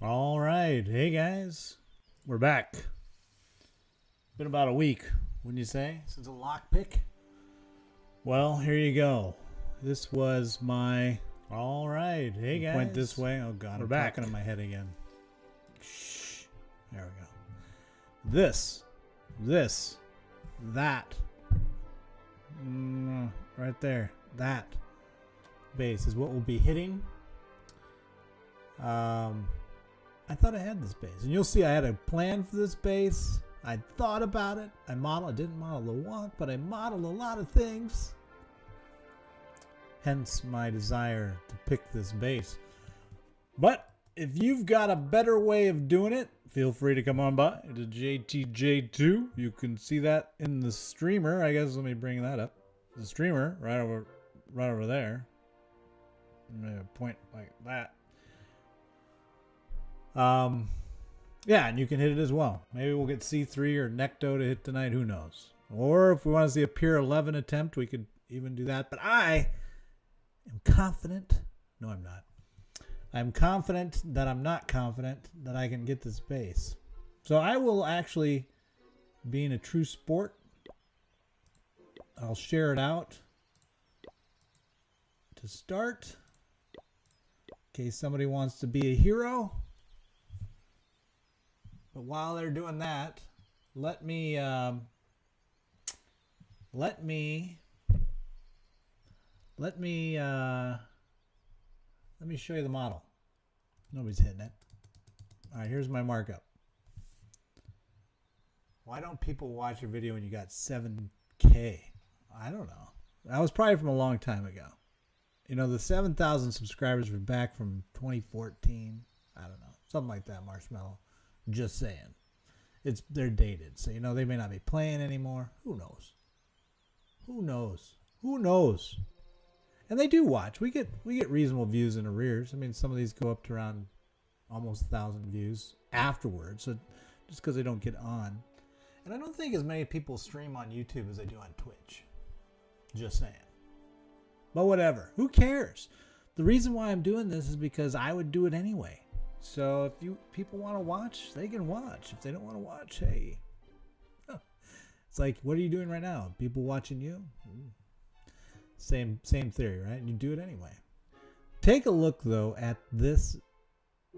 All right. Hey, guys. We're back. Been about a week, wouldn't you say, since a lockpick? Well, here you go. This was my... All right. Hey, guys. Went this way. Oh, God. We're back. Talking in my head again. Shh. There we go. This, that. Right there. That base is what we'll be hitting. I thought I had this base, and you'll see I had a plan for this base. I thought about it. I didn't model the walk, but I modeled a lot of things. Hence my desire to pick this base. But if you've got a better way of doing it, feel free to come on by to JTJ2. You can see that in the streamer. I guess let me bring that up. The streamer right over there. Maybe point like that. Yeah, and you can hit it as well. Maybe we'll get C3 or Necto to hit tonight. Who knows? Or if we want to see a Pier 11 attempt, we could even do that. But I am confident. No, I'm not. I'm confident that I'm not confident that I can get this base. So I will actually, being a true sport, I'll share it out to start. In case somebody wants to be a hero. But while they're doing that, let me show you the model. Nobody's hitting it. All right, here's my markup. Why don't people watch your video when you got 7K? I don't know. That was probably from a long time ago. You know, the 7,000 subscribers were back from 2014. I don't know. Something like that, Marshmallow. Just saying. They're dated. So, you know, they may not be playing anymore. Who knows? Who knows? Who knows? And they do watch. We get reasonable views in arrears. I mean, some of these go up to around almost 1,000 views afterwards. So just because they don't get on. And I don't think as many people stream on YouTube as they do on Twitch. Just saying. But whatever. Who cares? The reason why I'm doing this is because I would do it anyway. So if people want to watch, they can watch. If they don't want to watch, hey. It's like, what are you doing right now? People watching you? Same theory, right? And you do it anyway. Take a look, though, at this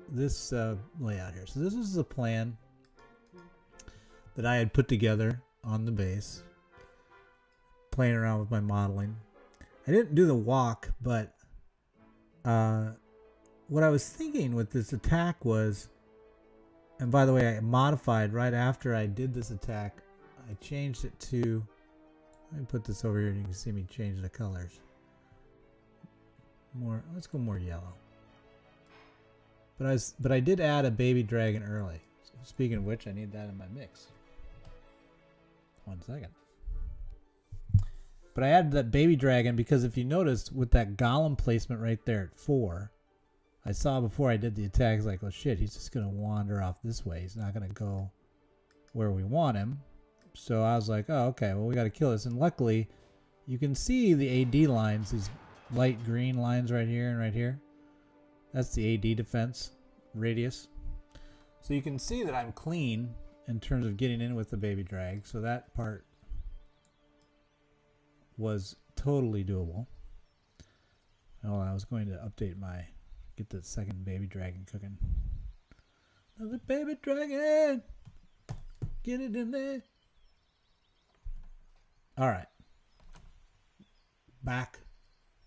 layout here. So this is the plan that I had put together on the base. Playing around with my modeling. I didn't do the walk, but what I was thinking with this attack was, and by the way, I modified right after I did this attack. I changed it to, let me put this over here and you can see me change the colors. Let's go more yellow. But I did add a baby dragon early. So speaking of which, I need that in my mix. 1 second. But I added that baby dragon because if you notice with that golem placement right there at 4, I saw before I did the attack, like, oh shit, he's just going to wander off this way. He's not going to go where we want him. So I was like, oh, okay, well, we got to kill this. And luckily, you can see the AD lines, these light green lines right here and right here. That's the AD defense radius. So you can see that I'm clean in terms of getting in with the baby drag. So that part was totally doable. Oh, I was going to update get the second baby dragon cooking. Another baby dragon! Get it in there! Alright. Back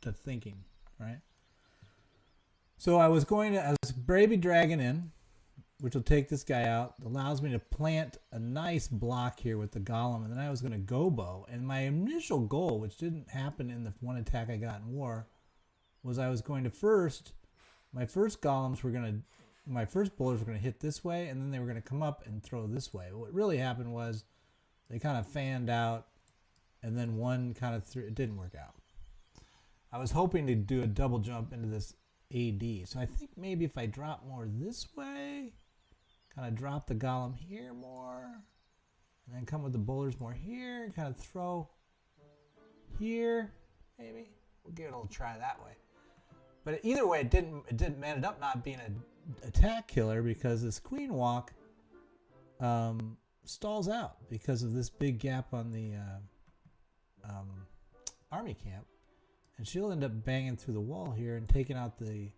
to thinking, right? So I was baby dragon in, which will take this guy out. Allows me to plant a nice block here with the golem, and then I was going to gobo. And my initial goal, which didn't happen in the one attack I got in war, was I was going to my first bowlers were going to hit this way, and then they were going to come up and throw this way. What really happened was they kind of fanned out, and then one kind of threw. It didn't work out. I was hoping to do a double jump into this AD. So I think maybe if I drop more this way, kind of drop the golem here more, and then come with the bowlers more here, and kind of throw here, maybe. We'll give it a little try that way. But either way, it ended up not being a attack killer because this queen walk stalls out because of this big gap on the army camp, and she'll end up banging through the wall here and taking out the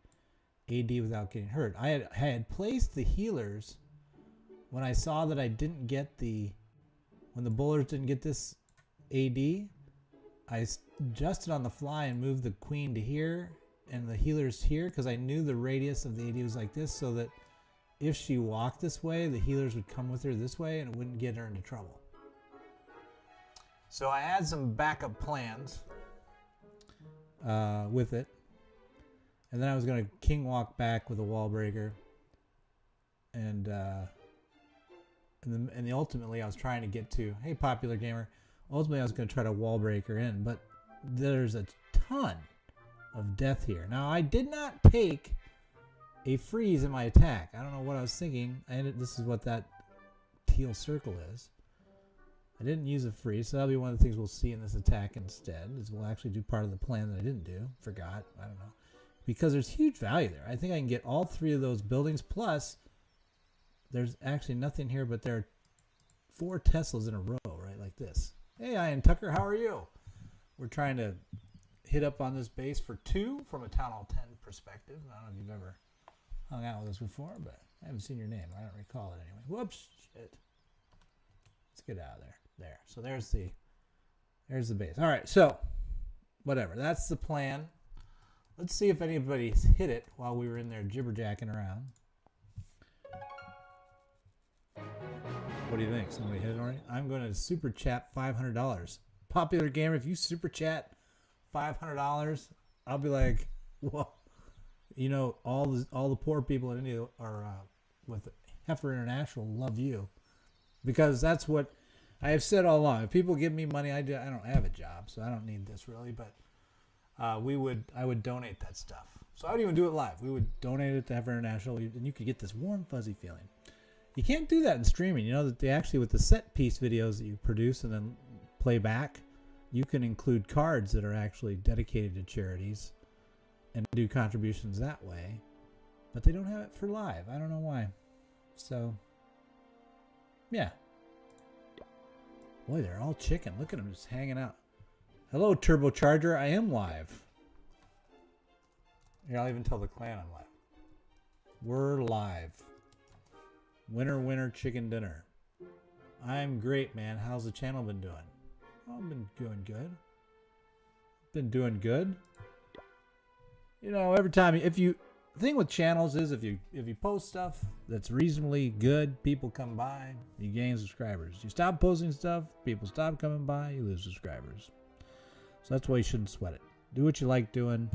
AD without getting hurt. I had placed the healers when I saw that I didn't get when the bowlers didn't get this AD. I adjusted on the fly and moved the queen to here and the healers here because I knew the radius of the AD was like this, so that if she walked this way, the healers would come with her this way and it wouldn't get her into trouble. So I had some backup plans with it. And then I was going to king walk back with a wall breaker. And ultimately I was trying to get to, hey, Popular Gamer, ultimately I was going to try to wall breaker in, but there's a ton of death here. Now, I did not take a freeze in my attack. I don't know what I was thinking. This is what that teal circle is. I didn't use a freeze, so that'll be one of the things we'll see in this attack instead, is we'll actually do part of the plan that I didn't do. Forgot. I don't know. Because there's huge value there. I think I can get all 3 of those buildings, plus there's actually nothing here, but there are 4 Teslas in a row, right, like this. Hey, Ian Tucker, how are you? We're trying to hit up on this base for 2 from a Town Hall 10 perspective. I don't know if you've ever hung out with us before, but I haven't seen your name. I don't recall it anyway. Whoops, shit. Let's get out of there. There. So there's the base. All right, so whatever. That's the plan. Let's see if anybody's hit it while we were in there jibber-jacking around. What do you think? Somebody hit it already? I'm going to super chat $500. Popular Gamer, if you super chat $500, I'll be like, whoa. You know, all the poor people in India are with Heifer International love you, because that's what I have said all along. If people give me money, I don't have a job, so I don't need this really, but I would donate that stuff. So I would even do it live. We would donate it to Heifer International, and you could get this warm, fuzzy feeling. You can't do that in streaming. You know that they actually, with the set piece videos that you produce and then play back, you can include cards that are actually dedicated to charities and do contributions that way. But they don't have it for live. I don't know why. So, yeah. Boy, they're all chicken. Look at them just hanging out. Hello, Turbocharger. I am live. Here, I'll even tell the clan I'm live. We're live. Winner, winner, chicken dinner. I'm great, man. How's the channel been doing? Oh, I've been doing good. Been doing good. You know, every time, the thing with channels is if you post stuff that's reasonably good, people come by, you gain subscribers. You stop posting stuff, people stop coming by, you lose subscribers. So that's why you shouldn't sweat it. Do what you like doing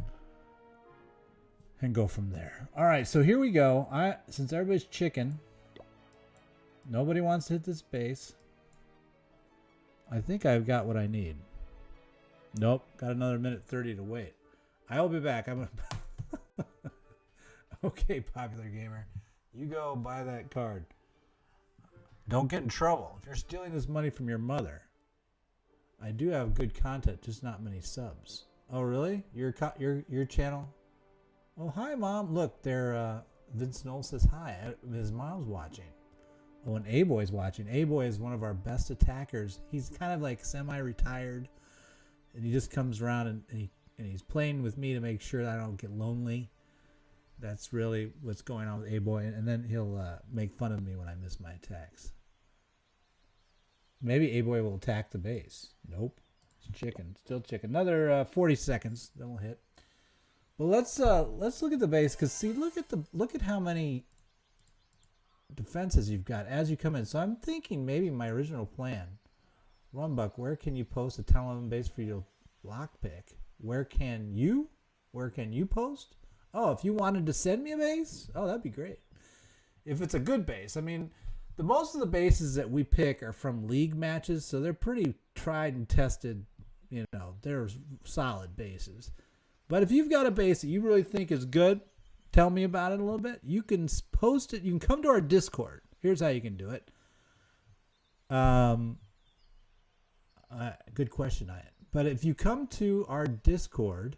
and go from there. All right, so here we go. Since everybody's chicken, nobody wants to hit this base. I think I've got what I need. Nope, got another minute 30 to wait. I'll be back. Okay, Popular Gamer. You go buy that card. Don't get in trouble. If you're stealing this money from your mother, I do have good content, just not many subs. Oh, really? Your channel? Oh, hi, Mom. Look, Vince Knoll says hi. His mom's watching. Oh, and A-Boy's watching. A-Boy is one of our best attackers. He's kind of like semi-retired, and he just comes around and he's playing with me to make sure that I don't get lonely. That's really what's going on with A-Boy. And then he'll make fun of me when I miss my attacks. Maybe A-Boy will attack the base. Nope. It's chicken. Still chicken. Another 40 seconds. Then we'll hit. Well, let's look at the base, because see, look at how many defenses you've got as you come in. So I'm thinking maybe my original plan, RunBuck, where can you post a Town 11 base for you to lockpick? Where can you post? Oh, if you wanted to send me a base, oh, that'd be great. If it's a good base. I mean, most of the bases that we pick are from league matches, so they're pretty tried and tested. You know, they're solid bases. But if you've got a base that you really think is good, tell me about it a little bit. You can post it. You can come to our Discord. Here's how you can do it. Good question, Ian. But if you come to our Discord,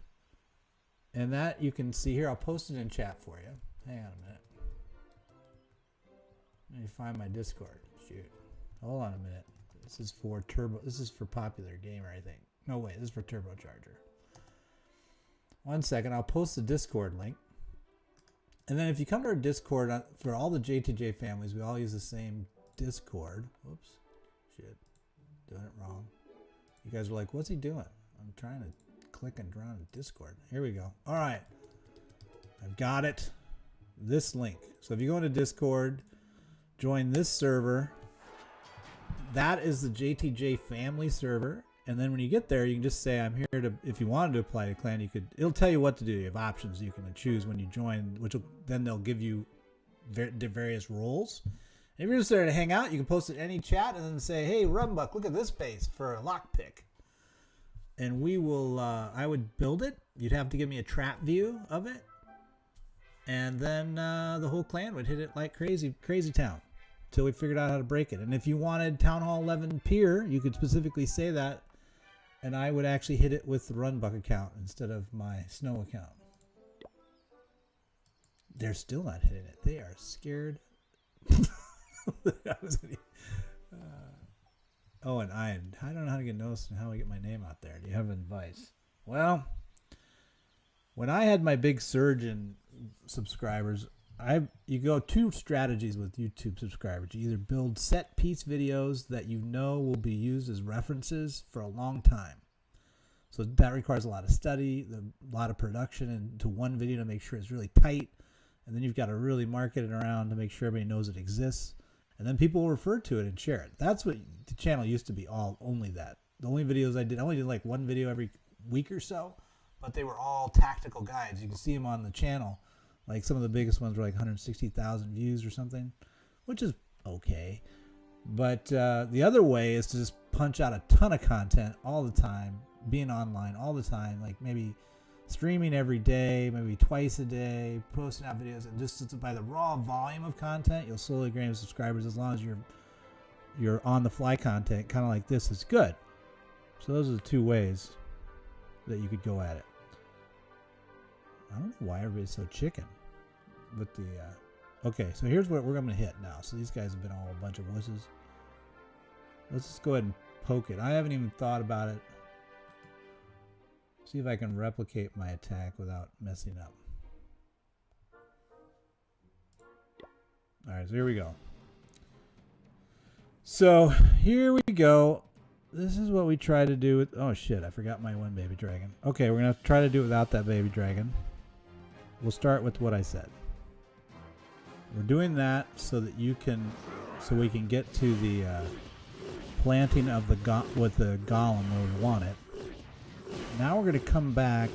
and that you can see here, I'll post it in chat for you. Hang on a minute. Let me find my Discord. Shoot. Hold on a minute. This is for Turbo. This is for Popular Gamer, I think. No, wait. This is for Turbocharger. 1 second. I'll post the Discord link. And then if you come to our Discord, for all the JTJ families, we all use the same Discord. Whoops. Shit. Doing it wrong. You guys are like, what's he doing? I'm trying to click and draw on Discord. Here we go. All right. I've got it. This link. So if you go into Discord, join this server. That is the JTJ family server. And then when you get there, you can just say, I'm here to, if you wanted to apply to clan, it'll tell you what to do. You have options you can choose when you join, then they'll give you the various roles. And if you're just there to hang out, you can post it in any chat and then say, hey, RunBuck, look at this base for a lockpick. And we will, I would build it. You'd have to give me a trap view of it. And then the whole clan would hit it like crazy town. Until we figured out how to break it. And if you wanted Town Hall 11 Pier, you could specifically say that, and I would actually hit it with the RunBuck account instead of my Snow account. They're still not hitting it. They are scared. Oh, and I don't know how to get noticed and how I get my name out there. Do you have advice? Well, when I had my big surge in subscribers, you go two strategies with YouTube subscribers. You either build set piece videos that you know will be used as references for a long time. So that requires a lot of study, a lot of production into one video to make sure it's really tight. And then you've got to really market it around to make sure everybody knows it exists. And then people will refer to it and share it. That's what the channel used to be, only that. The only videos I only did like one video every week or so, but they were all tactical guides. You can see them on the channel. Like some of the biggest ones were like 160,000 views or something, which is okay. But the other way is to just punch out a ton of content all the time, being online all the time, like maybe streaming every day, maybe twice a day, posting out videos, and just by the raw volume of content, you'll slowly gain subscribers as long as you're on the fly content, kind of like this is good. So those are the two ways that you could go at it. I don't know why everybody's so chicken with the okay, so here's what we're going to hit now. So these guys have been all a bunch of wusses. Let's just go ahead and poke it. I haven't even thought about it. See if I can replicate my attack without messing up. Alright, so here we go. So here we go. This is what we try to do with, oh shit, I forgot my one baby dragon. Okay, we're going to try to do it without that baby dragon. We'll start with what I said. We're doing that so that we can get to the planting of the with the golem where we want it. Now we're going to come back,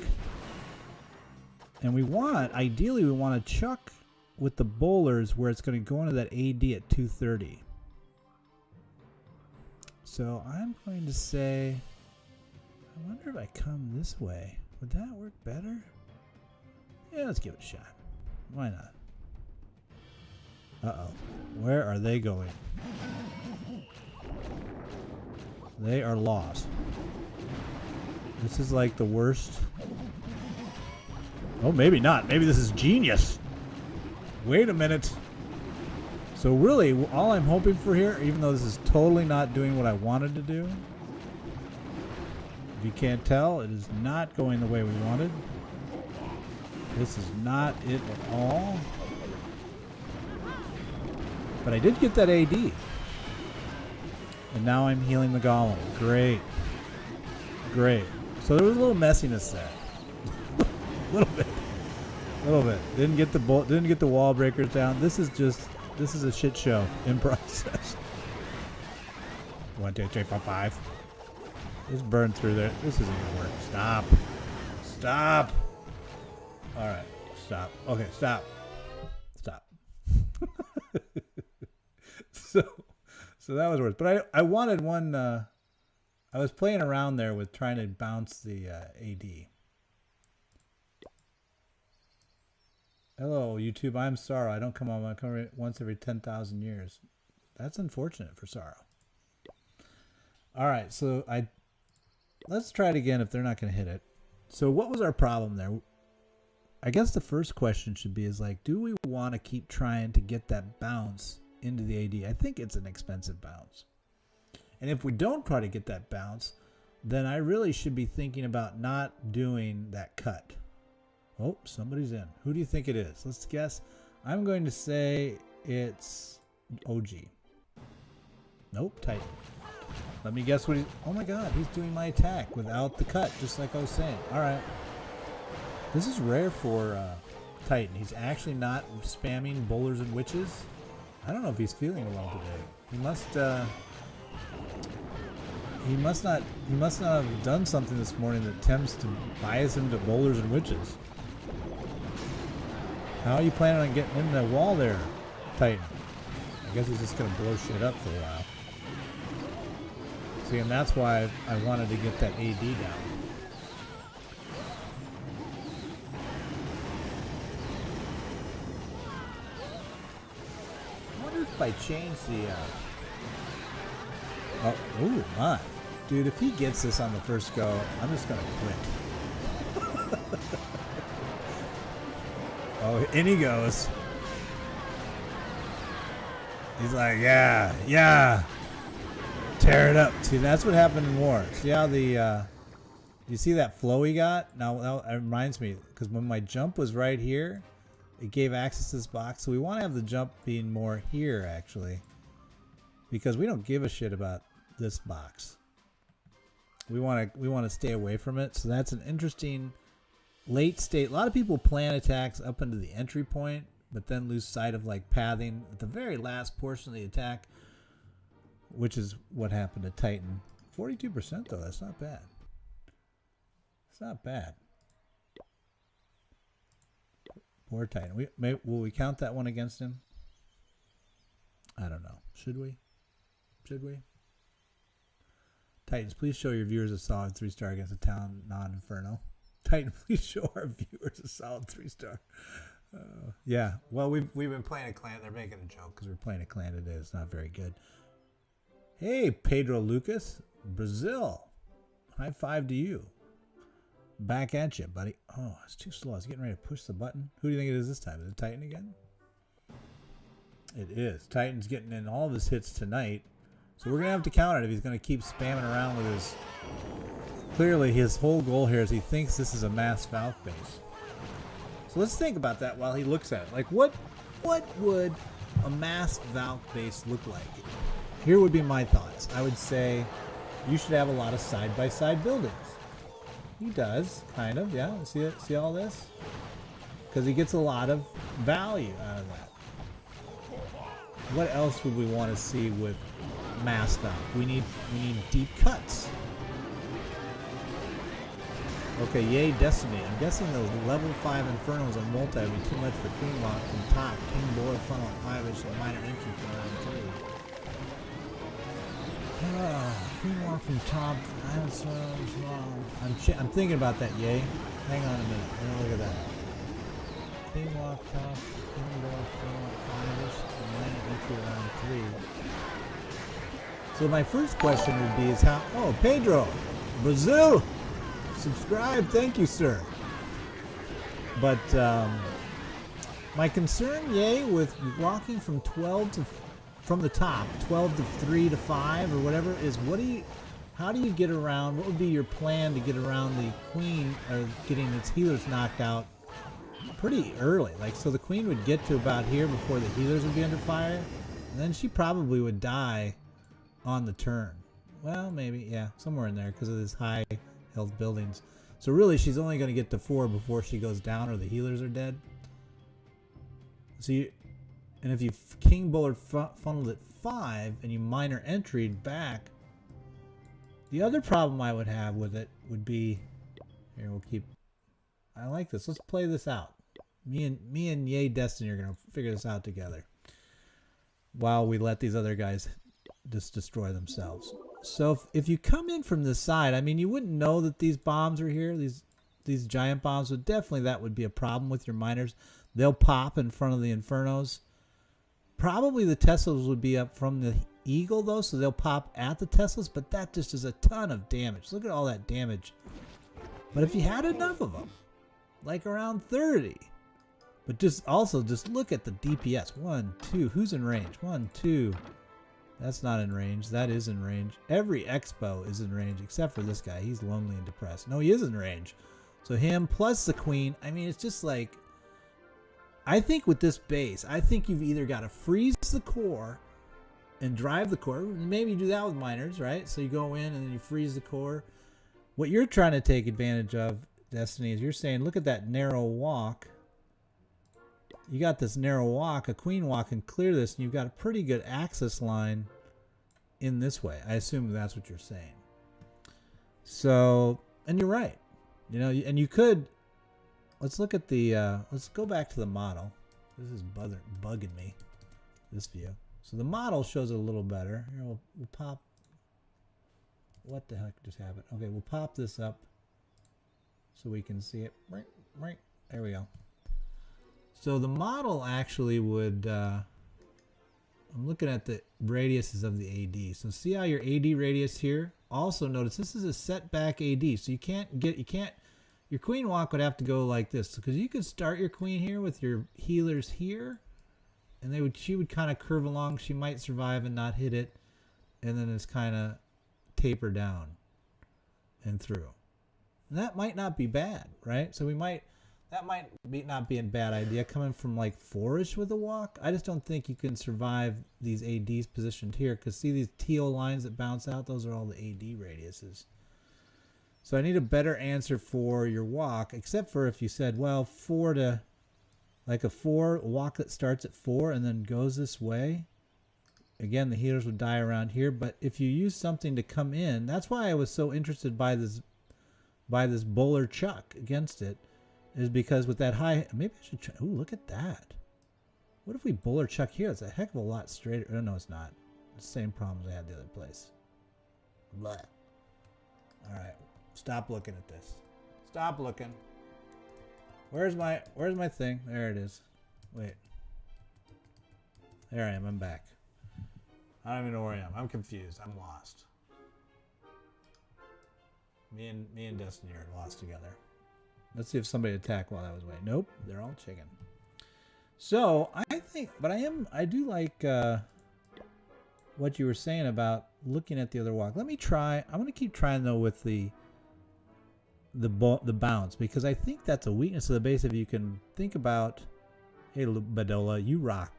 and ideally we want to chuck with the bowlers where it's going to go into that AD at 230. So I'm going to say, I wonder if I come this way. Would that work better? Yeah, let's give it a shot. Why not? Uh-oh. Where are they going? They are lost. This is like the worst. Oh, maybe not. Maybe this is genius. Wait a minute. So really, all I'm hoping for here, even though this is totally not doing what I wanted to do, if you can't tell, it is not going the way we wanted. This is not it at all. But I did get that AD. And now I'm healing the golem. Great. Great. So there was a little messiness there. A little bit. A little bit. Didn't get the wall breakers down. This is a shit show in process. 1, 2, 3, 4, 5. Just burn through there. This isn't gonna work. Stop. Stop. Alright. Stop. Okay, stop. Stop. So that was worse. But I wanted one. I was playing around there with trying to bounce the AD. Hello, YouTube. I'm Sorrow. I don't come on. I come once every 10,000 years. That's unfortunate for Sorrow. All right, so let's try it again if they're not going to hit it. So what was our problem there? I guess the first question should be is like, do we want to keep trying to get that bounce into the AD. I think it's an expensive bounce. And if we don't try to get that bounce, then I really should be thinking about not doing that cut. Oh, somebody's in. Who do you think it is? Let's guess. I'm going to say it's OG. Nope, Titan. Let me guess what he... Oh my god, he's doing my attack without the cut, just like I was saying. Alright. This is rare for Titan. He's actually not spamming bowlers and witches. I don't know if he's feeling well today. He must not have done something this morning that tends to bias him to bowlers and witches. How are you planning on getting in the wall there, Titan? I guess he's just gonna blow shit up for a while. See, and that's why I wanted to get that AD down. I wonder if I change the oh my. Dude, if he gets this on the first go, I'm just gonna quit. Oh, in he goes. He's like, yeah. Tear it up. See, that's what happened in war. See how the, you see that flow he got? Now, that reminds me, because when my jump was right here, it gave access to this box. So we want to have the jump being more here, actually. Because we don't give a shit about this box. We want to stay away from it. So that's an interesting late state. A lot of people plan attacks up into the entry point, but then lose sight of like pathing at the very last portion of the attack, which is what happened to Titan. 42% though, that's not bad. It's not bad. Poor Titan. Will we count that one against him? I don't know. Should we? Should we? Titans, please show your viewers a solid 3-star against a town non-inferno. Titan, please show our viewers a solid 3-star. Yeah, well, we've been playing a clan. They're making a joke because we're playing a clan today. It's not very good. Hey, Pedro Lucas, Brazil. High five to you. Back at you, buddy. Oh, it's too slow. I was getting ready to push the button. Who do you think it is this time? Is it Titan again? It is. Titan's getting in all of his hits tonight. So we're going to have to count it if he's going to keep spamming around with his... Clearly, his whole goal here is he thinks this is a mass Valk base. So let's think about that while he looks at it. Like, what would a mass Valk base look like? Here would be my thoughts. I would say you should have a lot of side-by-side buildings. He does, kind of, yeah. See all this? Because he gets a lot of value out of that. What else would we want to see with mass Valk? We need deep cuts. Okay, yay Destiny. I'm guessing those level 5 Infernos on multi would be too much for Queen Walk from top. King Boy funnel at 5-ish and minor entry for round 3. Queen Walk from top. I'm thinking about that, yay. Hang on a minute. Let me look at that. King Walk top. King Boy funnel at 5-ish and minor entry round 3. So my first question would be is how... Oh, Pedro! Brazil! Subscribe, thank you, sir. But my concern, yay, with walking from 12 to from the top, 12 to 3 to 5 or whatever, is how do you get around? What would be your plan to get around the queen getting its healers knocked out pretty early? Like, so the queen would get to about here before the healers would be under fire, and then she probably would die on the turn. Well, maybe, yeah, somewhere in there because of this high health buildings. So really she's only going to get to 4 before she goes down or the healers are dead. So and if you King Bowler funneled at 5 and you minor enteried back, the other problem I would have with it would be, here we'll keep, I like this, let's play this out. Me and Yay Destiny are going to figure this out together while we let these other guys just destroy themselves. So if you come in from this side, I mean, you wouldn't know that these bombs are here, these giant bombs, but definitely that would be a problem with your miners. They'll pop in front of the Infernos. Probably the Teslas would be up from the Eagle, though, so they'll pop at the Teslas, but that just is a ton of damage. Look at all that damage. But if you had enough of them, like around 30, But just also just look at the DPS. 1, 2. Who's in range? 1, 2. That's not in range. That is in range. Every expo is in range except for this guy. He's lonely and depressed. No, he is in range. So him plus the queen. I mean, it's just like, I think with this base, I think you've either got to freeze the core and drive the core. Maybe you do that with miners, right? So you go in and then you freeze the core. What you're trying to take advantage of, Destiny, is you're saying, look at that narrow walk. You got this narrow walk, a queen walk, and clear this, and you've got a pretty good access line in this way. I assume that's what you're saying. So, and you're right. You know, and you could, let's look at the, let's go back to the model. This is bugging me, this view. So the model shows it a little better. Here, we'll pop, what the heck just happened? Okay, we'll pop this up so we can see it. Right, there we go. So the model actually would, I'm looking at the radiuses of the AD. So see how your AD radius here? Also notice this is a setback AD. So you can't, your queen walk would have to go like this. Because you could start your queen here with your healers here. And she would kind of curve along. She might survive and not hit it. And then it's kind of taper down and through. And that might not be bad, right? So that might not be a bad idea coming from like 4-ish with a walk. I just don't think you can survive these ADs positioned here, because see these teal lines that bounce out? Those are all the AD radiuses. So I need a better answer for your walk, except for if you said, well, 4 to, like a walk that starts at 4 and then goes this way. Again, the healers would die around here, but if you use something to come in, that's why I was so interested by this bowler chuck against it. Is because with that high, maybe I should try. Ooh, look at that. What if we bowler chuck here? It's a heck of a lot straighter. Oh, no, it's not. It's the same problems I had the other place. Blah. All right, stop looking at this. Stop looking. Where's my thing? There it is. Wait. There I am. I'm back. I don't even know where I am. I'm confused. I'm lost. Me and Destiny are lost together. Let's see if somebody attacked while I was away. Nope, they're all chicken. So I think, but I do like what you were saying about looking at the other walk. Let me try. I'm gonna keep trying though with the bounce, because I think that's a weakness of the base. If you can think about, hey Badola, you rock,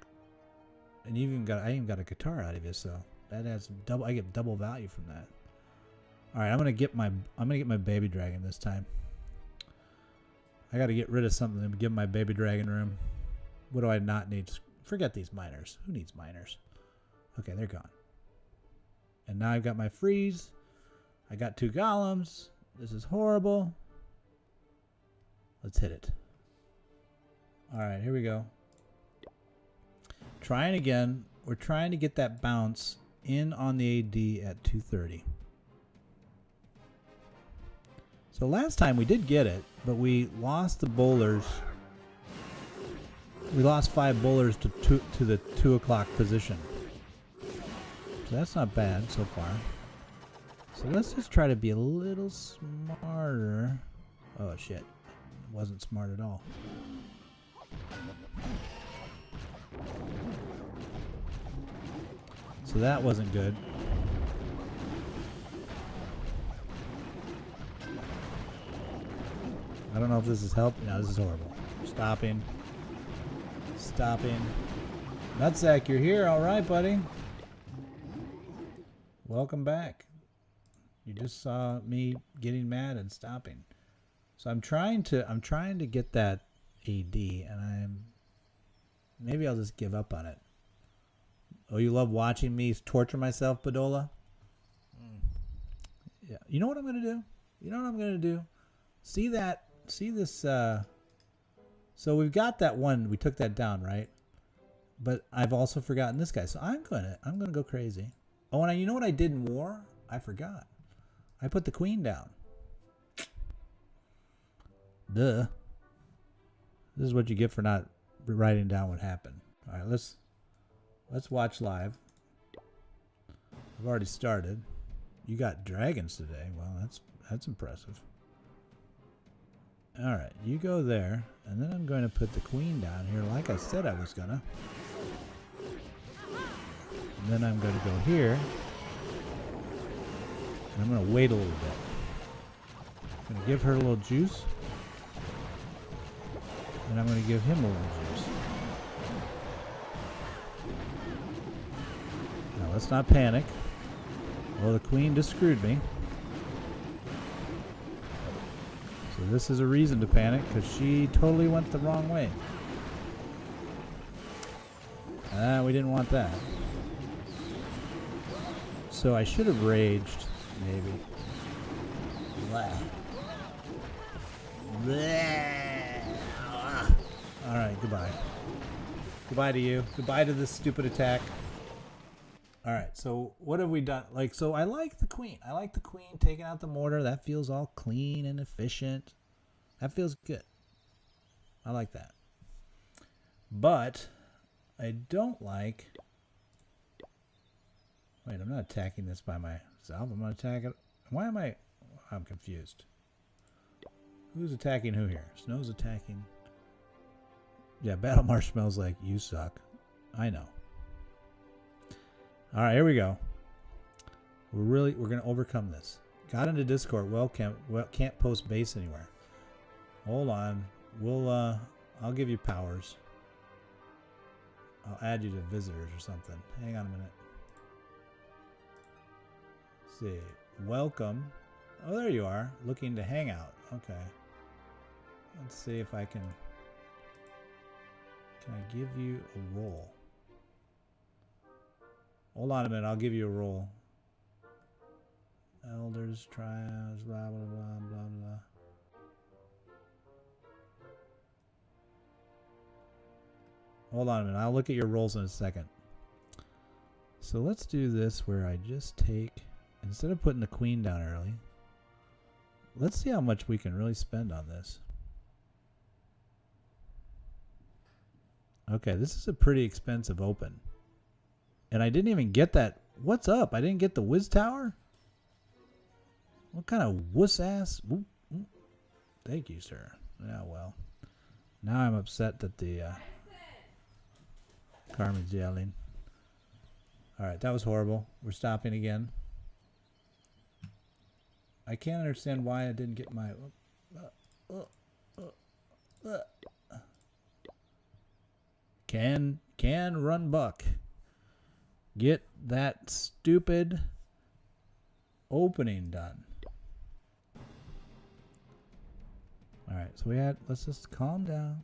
and I even got a guitar out of you, so that has double. I get double value from that. All right, I'm gonna get my baby dragon this time. I got to get rid of something and give my baby dragon room. What do I not need? Forget these miners. Who needs miners? Okay, they're gone. And now I've got my freeze. I got 2 golems. This is horrible. Let's hit it. All right, here we go. Trying again. We're trying to get that bounce in on the AD at 230. So last time we did get it, but we lost the bowlers. We lost 5 bowlers to the 2 o'clock position. So that's not bad so far. So let's just try to be a little smarter. Oh shit, wasn't smart at all. So that wasn't good. I don't know if this is helping. No, this is horrible. Stopping. Nutsack, you're here. All right, buddy. Welcome back. You just saw me getting mad and stopping. So I'm trying to get that AD, and maybe I'll just give up on it. Oh, you love watching me torture myself, Badola? Yeah. You know what I'm gonna do? See this, so we've got that one, we took that down, right? But I've also forgotten this guy, so I'm gonna go crazy. Oh, and you know what I did in war? I forgot. I put the queen down. Duh. This is what you get for not writing down what happened. All right, let's watch live. I've already started. You got dragons today. Well, that's impressive. Alright, you go there, and then I'm going to put the queen down here like I said I was gonna. And then I'm going to go here, and I'm going to wait a little bit. I'm going to give her a little juice, and I'm going to give him a little juice. Now let's not panic. Well, the queen just screwed me. So this is a reason to panic, because she totally went the wrong way. We didn't want that. So I should have raged, maybe. Blah. Blah. Alright, goodbye. Goodbye to you. Goodbye to this stupid attack. Alright, so what have we done? Like, so I like the queen. I like the queen taking out the mortar. That feels all clean and efficient. That feels good. I like that. But I don't like... Wait, I'm not attacking this by myself. I'm going to attack it. Why am I... I'm confused. Who's attacking who here? Snow's attacking... Yeah, Battle Marsh smells like you suck. I know. Alright, here we go. We're going to overcome this. Got into Discord. Can't post base anywhere. Hold on. I'll give you powers. I'll add you to visitors or something. Hang on a minute. Let's see. Welcome. Oh, there you are. Looking to hang out. Okay. Let's see if I can... Can I give you a role? Hold on a minute. I'll give you a role. Elders, trials, blah, blah, blah, blah, blah. Hold on a minute. I'll look at your roles in a second. So let's do this where I just take, instead of putting the queen down early, let's see how much we can really spend on this. Okay, this is a pretty expensive open. And I didn't even get that. What's up? I didn't get the whiz tower? What kind of wuss ass? Ooh, ooh. Thank you, sir. Yeah, well. Now I'm upset that the Carmen's yelling. Alright, that was horrible. We're stopping again. I can't understand why I didn't get my... Can RunBuck get that stupid opening done? Alright, so let's just calm down.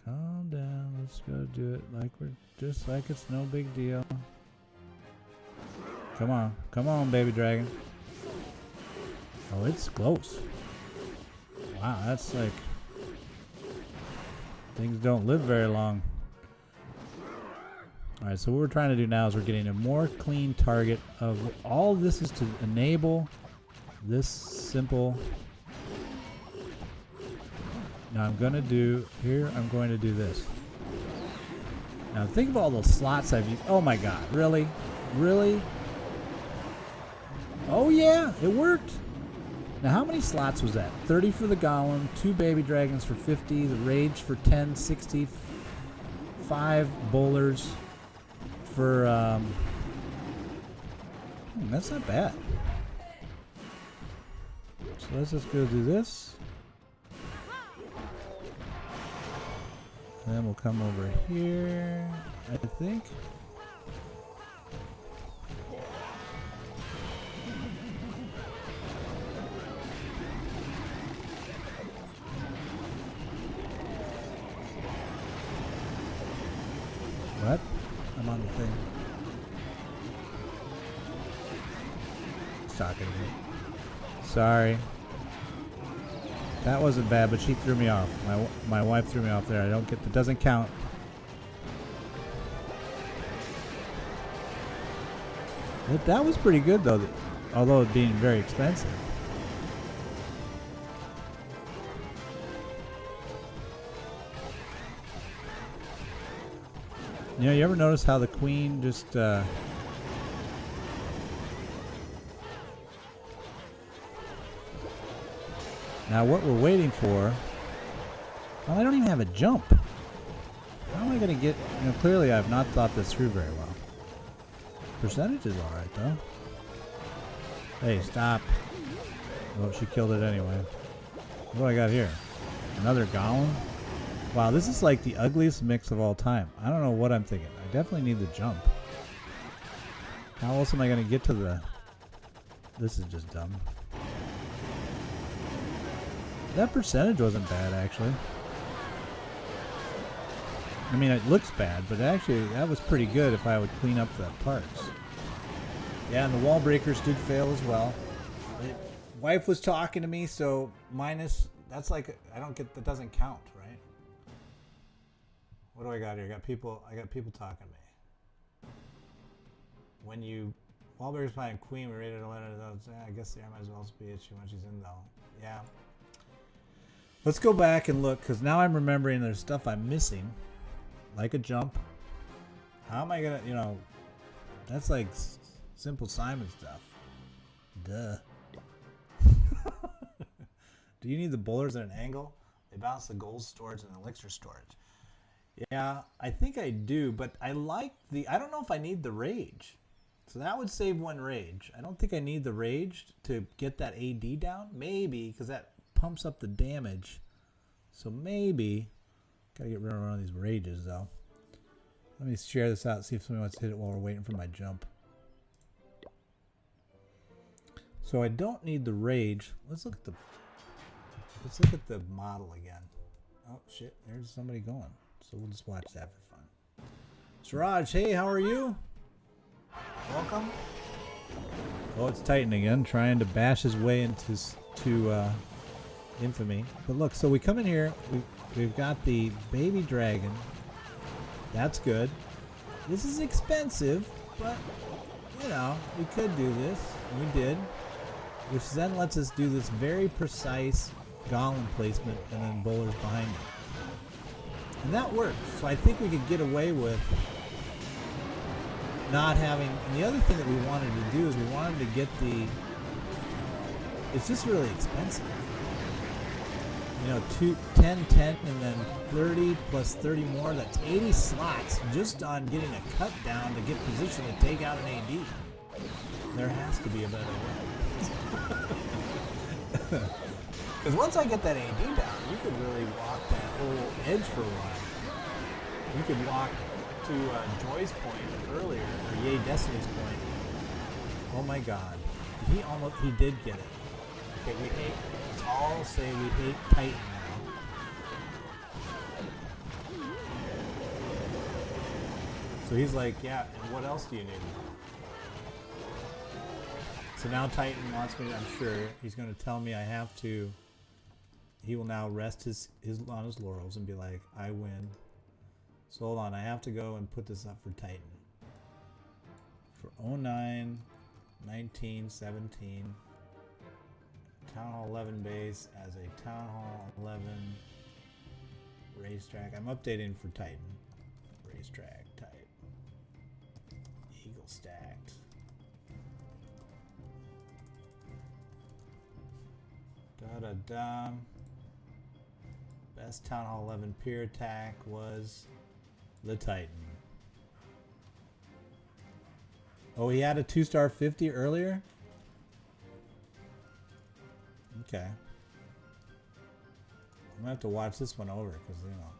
Calm down. Let's go do it like just like it's no big deal. Come on. Come on, baby dragon. Oh, it's close. Wow, that's like... Things don't live very long. Alright, so what we're trying to do now is we're getting a more clean target of... All of this is to enable this simple... Now I'm going to do... Here, I'm going to do this. Now think of all those slots I've used. Oh my god, really? Really? Oh yeah, it worked! Now how many slots was that? 30 for the golem, 2 baby dragons for 50, the rage for 10, 60, 5 bowlers for... that's not bad. So let's just go do this. And then we'll come over here, I think. What? I'm on the thing. It's talking to me. Sorry. That wasn't bad, but she threw me off. My wife threw me off there. I don't get... That doesn't count. That was pretty good, though, although it being very expensive. You know, you ever notice how the queen just... Now what we're waiting for... Well, I don't even have a jump. How am I going to get... You know, clearly I have not thought this through very well. Percentage is alright, though. Hey, stop. Oh, she killed it anyway. What do I got here? Another golem? Wow, this is like the ugliest mix of all time. I don't know what I'm thinking. I definitely need the jump. How else am I going to get to the... This is just dumb. That percentage wasn't bad, actually. I mean, it looks bad, but actually, that was pretty good if I would clean up the parts. Yeah, and the wall breakers did fail as well. Wife was talking to me, so minus... That's like... I don't get... That doesn't count, right? What do I got here? I got people talking to me. When you... Wall breakers playing queen, we rated 11. I guess the air might as well be issue when she's in, though. Yeah. Let's go back and look, because now I'm remembering there's stuff I'm missing. Like a jump. How am I gonna, you know, that's like simple Simon stuff. Duh. Do you need the bowlers at an angle? They balance the gold storage and elixir storage. Yeah, I think I do, but I like the, I don't know if I need the rage. So that would save one rage. I don't think I need the rage to get that AD down. Maybe, because that pumps up the damage. So maybe... Gotta get rid of one of these rages, though. Let me share this out, see if somebody wants to hit it while we're waiting for my jump. So I don't need the rage. Let's look at the model again. Oh shit, there's somebody going. So we'll just watch that for fun. Siraj, hey, how are you? Welcome. Oh, it's Titan again, trying to bash his way into infamy. But look, so we come in here. We've got the baby dragon. That's good. This is expensive, but, you know, we could do this. And we did. Which then lets us do this very precise golem placement and then bowlers behind it. And that works. So I think we could get away with not having... And the other thing that we wanted to do is we wanted to get the... It's just really expensive. You know, 10, and then 30 plus 30 more. That's 80 slots just on getting a cut down to get position to take out an AD. There has to be a better way. Because once I get that AD down, you could really walk that whole edge for a while. You could walk to Joy's point earlier, or Yay Destiny's point. Oh my God. He did get it. Okay, we hate... all say we hate Titan now. So he's like, yeah, and what else do you need? So now Titan wants me, I'm sure, he's going to tell me I have to, he will now rest on his laurels and be like, I win. So hold on, I have to go and put this up for Titan. For 09, 19, 17. Town Hall 11 base as a Town Hall 11 racetrack. I'm updating for Titan. Racetrack type. Eagle stacked. Da-da-da. Best Town Hall 11 peer attack was the Titan. Oh, he had a 2-star 50 earlier? Okay. I'm gonna have to watch this one over because, you know,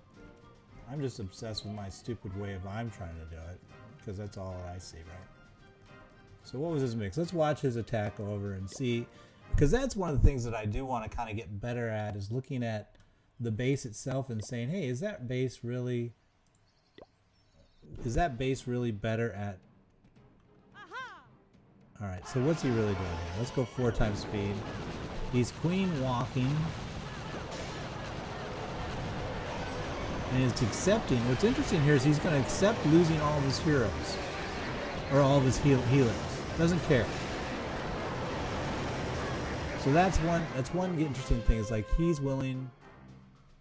I'm just obsessed with my stupid way of I'm trying to do it because that's all I see, right? So what was his mix? Let's watch his attack over and see, because that's one of the things that I do want to kind of get better at is looking at the base itself and saying, hey, is that base really better at... All right, so what's he really doing here? Let's go 4 times speed. He's queen walking. And he's accepting. What's interesting here is he's going to accept losing all of his heroes. Or all of his healers. Doesn't care. So that's one interesting thing. Is like he's willing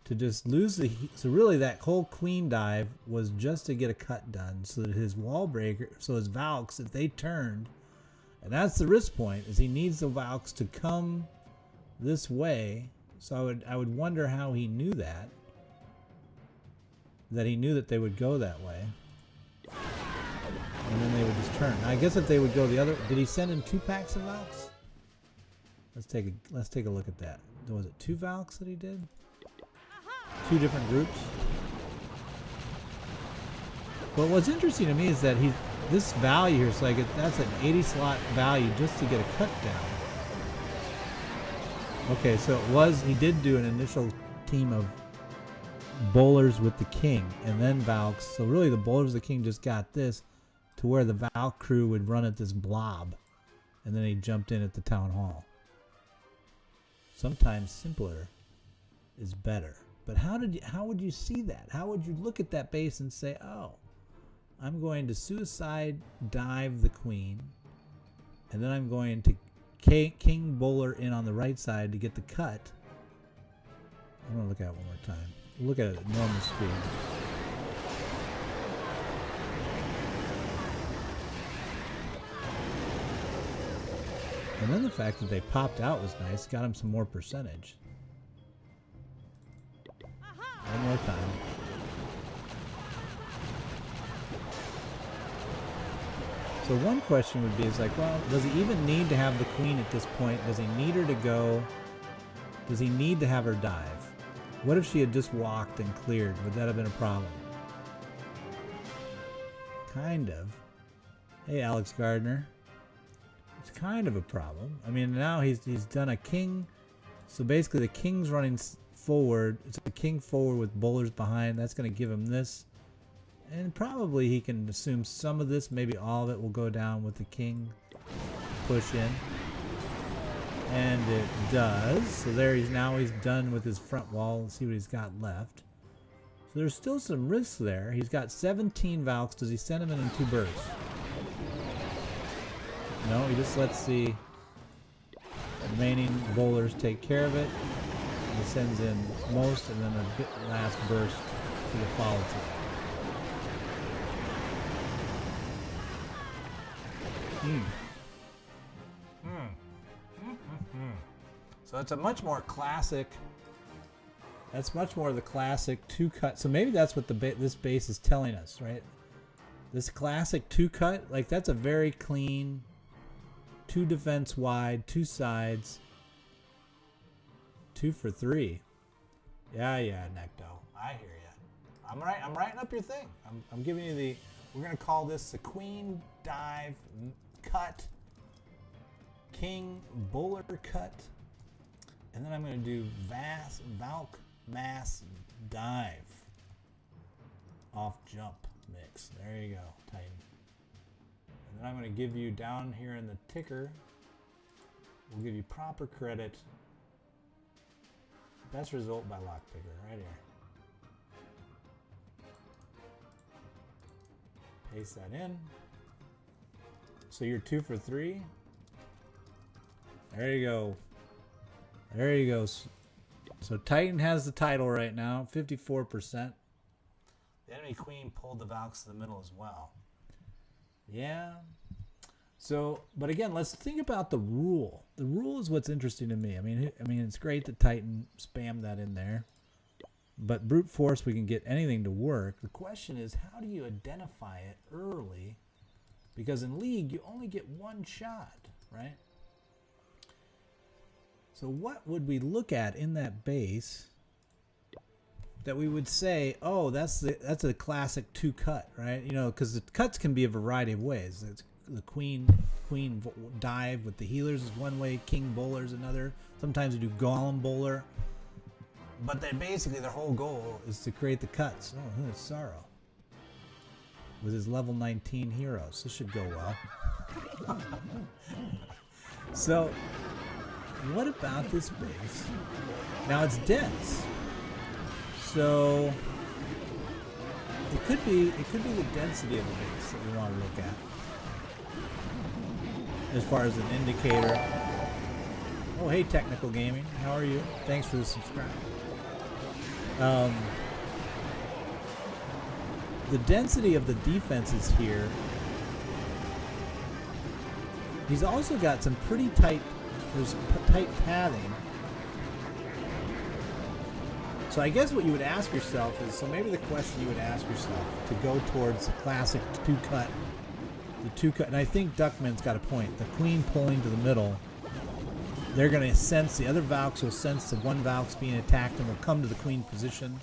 to just lose the... So really that whole queen dive was just to get a cut done. So that his wall breaker... So his Valks, if they turned... And that's the risk point, is he needs the Valks to come... this way, So I would wonder how he knew that. That he knew that they would go that way. And then they would just turn. Now, I guess if they would go the other... Did he send in 2 packs of Valks? Let's take a look at that. Was it 2 Valks that he did? 2 different groups? But what's interesting to me is that this value here is like that's an 80 slot value just to get a cut down. Okay, so he did do an initial team of bowlers with the king and then Valks. So really the bowlers of the king just got this to where the Valk crew would run at this blob, and then he jumped in at the town hall. Sometimes simpler is better. But how would you see that? How would you look at that base and say, oh, I'm going to suicide dive the queen, and then I'm going to king bowler in on the right side to get the cut. I'm going to look at it one more time. Look at it at normal speed. And then the fact that they popped out was nice. Got him some more percentage. One more time. So one question would be, is like, well, does he even need to have the queen at this point? Does he need her to go? Does he need to have her dive? What if she had just walked and cleared? Would that have been a problem? Kind of. Hey, Alex Gardner. It's kind of a problem. I mean, now he's done a king. So basically the king's running forward. It's a king forward with bowlers behind. That's going to give him this. And probably he can assume some of this, maybe all of it will go down with the king push in. And it does. So there he's done with his front wall. Let's see what he's got left. So there's still some risks there. He's got 17 Valks. Does he send them in 2 bursts? No, he just lets the remaining bowlers take care of it. He sends in most and then a last burst to the follow-through. So it's a much more classic. That's much more the classic 2-cut. So maybe that's what this base is telling us, right? This classic 2-cut, like that's a very clean 2 defense wide, 2 sides, 2 for 3. Yeah, Necto, I hear you. I'm writing up your thing. I'm giving you the. We're gonna call this the queen dive cut, king bowler cut, and then I'm gonna do Valk mass dive off jump mix. There you go, Titan. And then I'm going to give you down here in the ticker, we'll give you proper credit. Best result by Lockpicker, right here. Paste that in. So you're 2 for 3. There you go. There you go. So Titan has the title right now, 54%. The enemy queen pulled the Valks to the middle as well. Yeah. So, but again, let's think about the rule. The rule is what's interesting to me. I mean, it's great that Titan spammed that in there, but brute force, we can get anything to work. The question is, how do you identify it early? Because in League, you only get 1 shot, right? So what would we look at in that base that we would say, oh, that's a classic 2-cut, right? You know, because the cuts can be a variety of ways. It's the queen dive with the healers is one way, king bowler is another. Sometimes we do golem bowler, but they basically their whole goal is to create the cuts. Oh, who is Sorrow with his level 19 heroes? This should go well. So, what about this base? Now it's dense. So it could be the density of the base that we want to look at as far as an indicator. Oh, hey, Technical Gaming, how are you? Thanks for the subscribe. The density of the defenses here. He's also got some pretty tight. There's tight padding. So I guess what you would ask yourself is, so maybe the question you would ask yourself to go towards the classic two-cut, and I think Duckman's got a point. The queen pulling to the middle, they're going to sense, the other Valks will sense the one Valk's being attacked and will come to the queen position.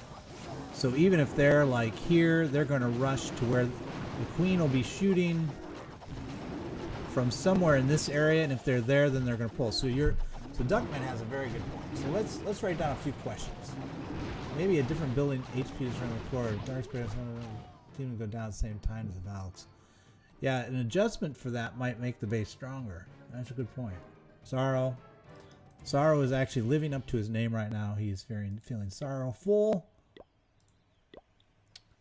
So even if they're like here, they're going to rush to where the queen will be shooting from somewhere in this area, and if they're there, then they're going to pull. So Duckman has a very good point. So let's write down a few questions. Maybe a different building HP is running the core. Dark Spirits team to go down at the same time as the Valks. Yeah, an adjustment for that might make the base stronger. That's a good point. Sorrow is actually living up to his name right now. He's feeling sorrowful.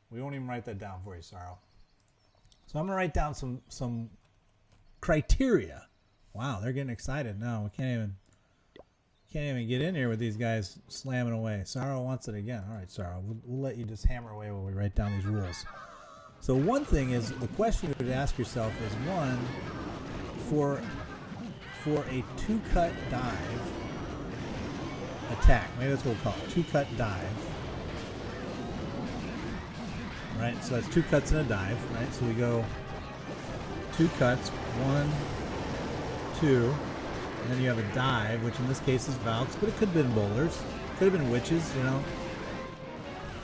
We won't even write that down for you, Sorrow. So I'm gonna write down some criteria. Wow, they're getting excited now. We can't even get in here with these guys slamming away. Sorrow wants it again. All right, Sorrow, we'll let you just hammer away while we write down these rules. So one thing is, the question you would ask yourself is, one, for a two-cut dive attack, maybe that's what we'll call it, two-cut dive, right? So that's two cuts and a dive, right? So we go two cuts, 1, 2, and then you have a dive, which in this case is Valks, but it could have been bowlers, could have been witches, you know.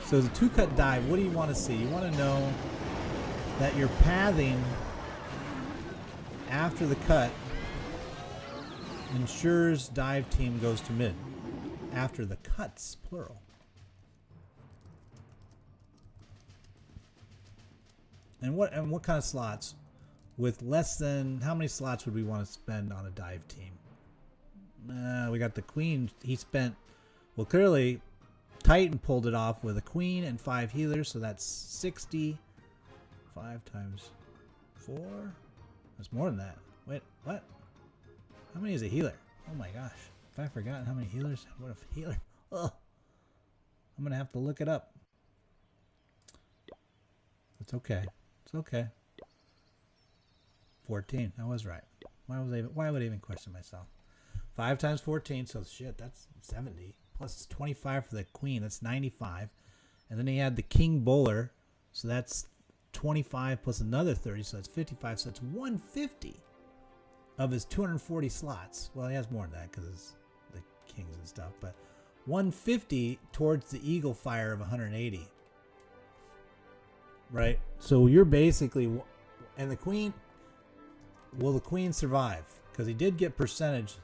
So as a two-cut dive, what do you want to see? You want to know that your pathing after the cut ensures dive team goes to mid. After the cuts, plural. And what kind of slots? With less than, how many slots would we want to spend on a dive team? We got the queen. He spent, well, clearly Titan pulled it off with a queen and 5 healers, so that's 60. 5 times 4? That's more than that. Wait, what? How many is a healer? Oh my gosh. If I've forgotten how many healers, what a healer. Ugh. I'm going to have to look it up. It's okay. It's okay. 14. I was right. Why would I even question myself? 5 times 14, so shit, that's 70. Plus 25 for the queen, that's 95. And then he had the king bowler, so that's 25 plus another 30, so that's 55. So it's 150 of his 240 slots. Well, he has more than that because it's the kings and stuff, but 150 towards the eagle fire of 180. Right? So you're basically, and the queen, will the queen survive? Because he did get percentage.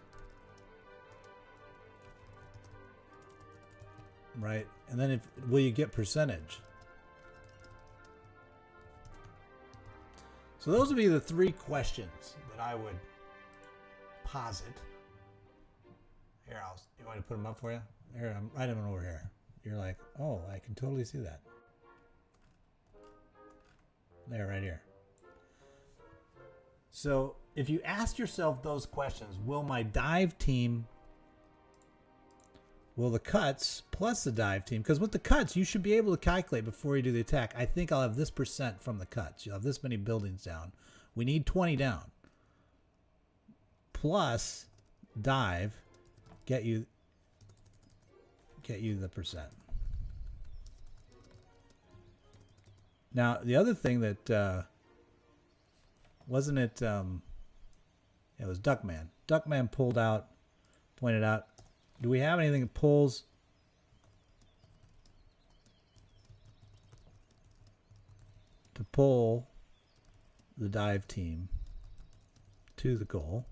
Right? And then will you get percentage? So those would be the 3 questions that I would posit. Here, you want me to put them up for you? Here, I'm writing them over here. You're like, oh, I can totally see that. There, right here. So if you ask yourself those questions, will my dive team, will the cuts plus the dive team, because with the cuts, you should be able to calculate before you do the attack. I think I'll have this % from the cuts. You'll have this many buildings down. We need 20 down. Plus dive, get you the %. Now, the other thing that, wasn't it, it was Duckman. Duckman pointed out, do we have anything that pulls to pull the dive team to the goal?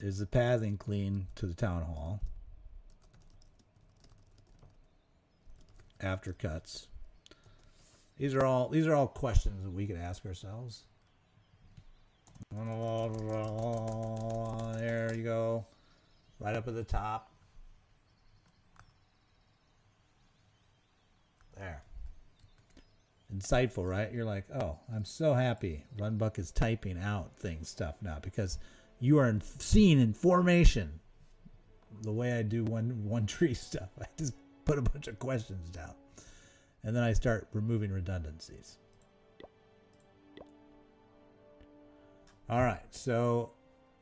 Is the pathing clean to the town hall after cuts? These are all questions that we could ask ourselves. There you go. Right up at the top. There. Insightful, right? You're like, oh, I'm so happy RunBuck is typing out stuff now, because you are seeing in formation the way I do one tree stuff. I just put a bunch of questions down. And then I start removing redundancies. All right, so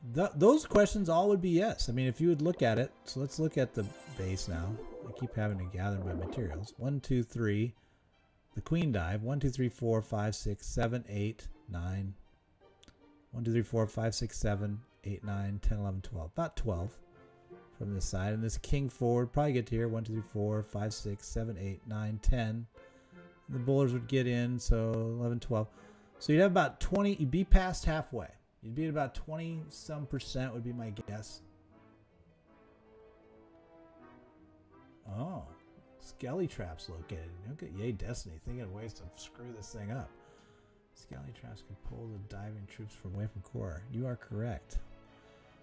Those questions all would be yes. I mean, if you would look at it. So let's look at the base now. I keep having to gather my materials. 1, 2, 3. The queen dive. 1, 2, 3, 4, 5, 6, 7, 8, 9. 1, 2, 3, 4, 5, 6, 7, 8, 9, 10, 11, 12. About 12 from this side. And this king forward, probably get to here. 1, 2, 3, 4, 5, 6, 7, 8, 9, 10. And the bowlers would get in, so 11, 12. So you'd have about 20. You'd be past halfway. You'd be at about 20-some% would be my guess. Oh, skelly traps located. Okay, yay, Destiny. Thinking of ways to screw this thing up. Skelly traps can pull the diving troops from away from core. You are correct.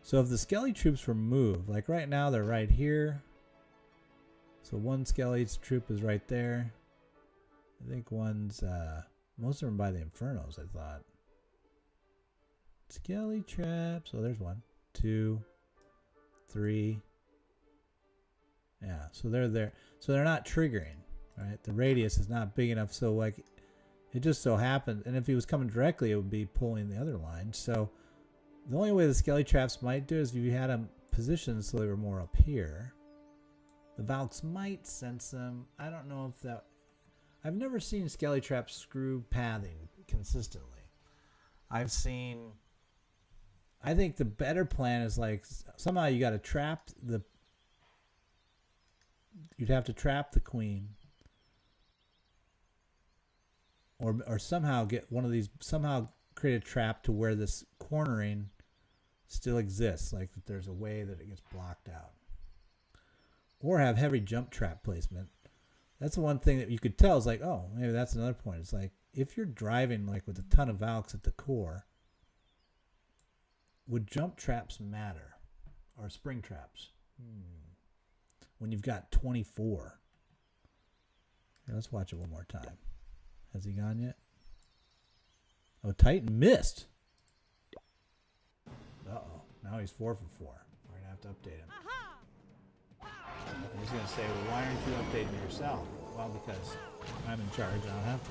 So if the skelly troops were moved, like right now they're right here. So one skelly troop is right there. I think one's, most of them are by the Infernos, I thought. Skelly traps. So there's 1, 2, 3. Yeah, so they're there. So they're not triggering, right? The radius is not big enough. So like, it just so happened. And if he was coming directly, it would be pulling the other line. So the only way the skelly traps might do is if you had them positioned so they were more up here. The Valks might sense them. I don't know if that. I've never seen skelly traps screw pathing consistently. I've seen. I think the better plan is like somehow you got to trap the. You'd have to trap the queen. Or somehow get one of these. Somehow create a trap to where this cornering still exists. Like that there's a way that it gets blocked out. Or have heavy jump trap placement. That's the one thing that you could tell is like, oh, maybe that's another point. It's like if you're driving like with a ton of Valks at the core. Would jump traps matter? Or spring traps? When you've got 24. Here, let's watch it one more time. Has he gone yet? Oh, Titan missed. Uh-oh. Now he's 4 for 4. We're going to have to update him. He's going to say, well, why aren't you updating yourself? Well, because I'm in charge. I don't have to.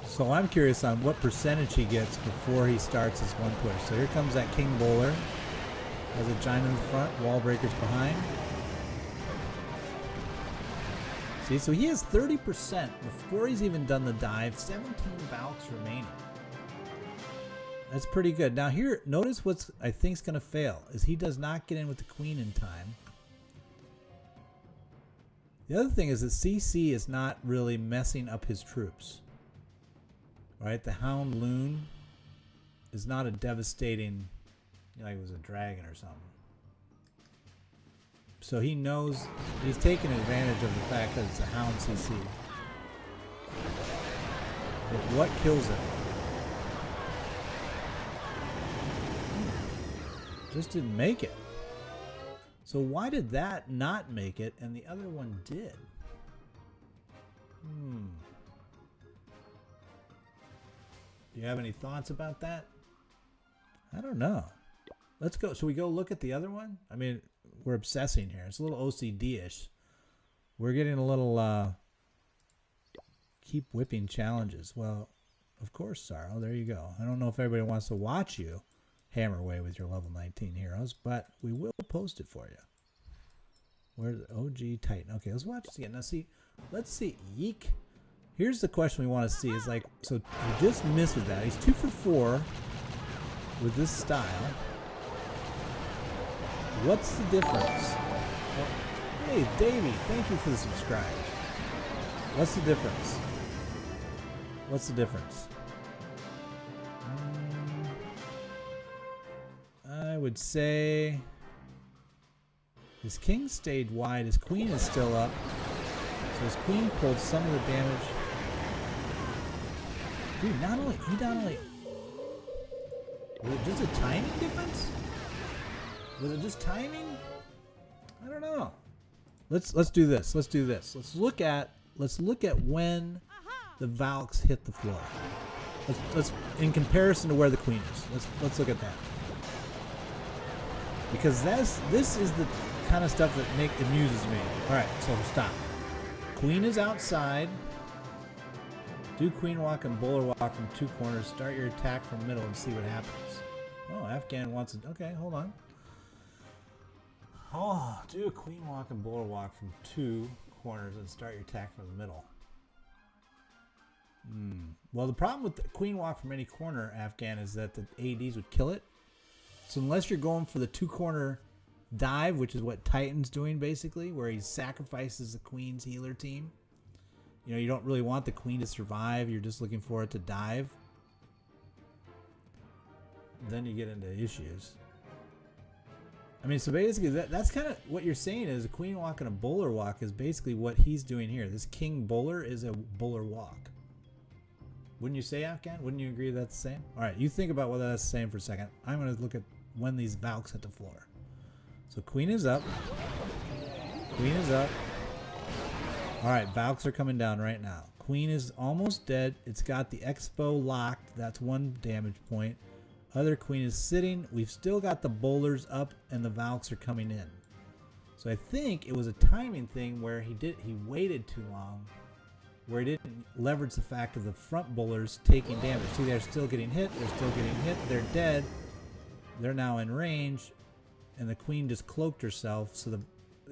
So I'm curious on what percentage he gets before he starts his one push. So here comes that king bowler. Has a giant in the front, wall breakers behind. See, so he has 30% before he's even done the dive. 17 Valks remaining. That's pretty good. Now here, notice what's I think is going to fail is he does not get in with the queen in time. The other thing is that CC is not really messing up his troops. Right, the Hound Loon is not a devastating, like it was a dragon or something. So he knows he's taking advantage of the fact that it's a Hound CC. But what kills him? Just didn't make it. So why did that not make it and the other one did? Do you have any thoughts about that? I don't know. Let's go. Should we go look at the other one? I mean, we're obsessing here. It's a little OCD-ish. We're getting a little keep whipping challenges. Well, of course, Sorrow. There you go. I don't know if everybody wants to watch you hammer away with your level 19 heroes, but we will post it for you. Where's OG Titan? Okay, let's watch this again. Now, see, let's see. Yeek. Here's the question we want to see is like, so he just missed with that. He's 2 for 4 with this style. What's the difference? Well, hey, Davey, thank you for the subscribe. What's the difference? What's the difference? I would say his king stayed wide. His queen is still up. So his queen pulled some of the damage. Dude, he not only was it just a timing difference? Was it just timing? I don't know. Let's do this. Let's do this. Let's look at when the Valks hit the floor. Let's in comparison to where the queen is. Let's look at that. Because this is the kind of stuff that amuses me. All right, so stop. Queen is outside. Do queen walk and bowler walk from 2 corners. Start your attack from middle and see what happens. Oh, Afghan wants it. Okay, hold on. Oh, do a queen walk and bowler walk from 2 corners and start your attack from the middle. Well, the problem with the queen walk from any corner, Afghan, is that the ADs would kill it. So unless you're going for the 2-corner dive, which is what Titan's doing basically, where he sacrifices the queen's healer team. You know, you don't really want the queen to survive. You're just looking for it to dive. Then you get into issues. I mean, so basically that's kind of what you're saying is a queen walk and a bowler walk is basically what he's doing here. This king bowler is a bowler walk. Wouldn't you say, Afghan? Wouldn't you agree that's the same? All right, you think about whether that's the same for a second. I'm going to look at when these Valks hit the floor. So queen is up. Queen is up. All right, Valks are coming down right now. Queen is almost dead. It's got the Expo locked. That's 1 damage point. Other queen is sitting. We've still got the bowlers up and the Valks are coming in. So I think it was a timing thing where he waited too long, where he didn't leverage the fact of the front bowlers taking damage. See, they're still getting hit. They're still getting hit. They're dead. They're now in range. And the queen just cloaked herself, so the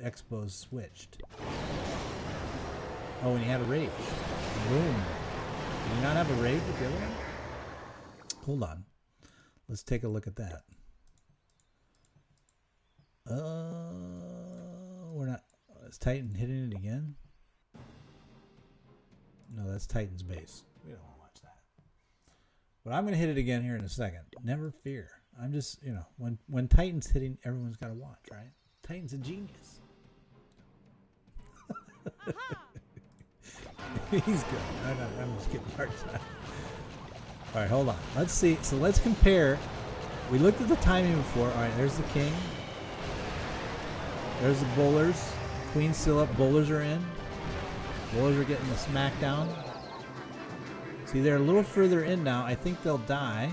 Expos switched. Oh, and he had a rage. Boom. Did he not have a rage with the other one? Hold on. Let's take a look at that. We're not... Is Titan hitting it again? No, that's Titan's base. We don't want to watch that. But I'm going to hit it again here in a second. Never fear. I'm just, you know, when Titan's hitting, everyone's got to watch, right? Titan's a genius. He's good. I'm just getting hard time. All right, hold on. Let's see. So let's compare. We looked at the timing before. All right, there's the king. There's the bowlers. Queen's still up. Bowlers are in. Bowlers are getting the smackdown. See, they're a little further in now. I think they'll die.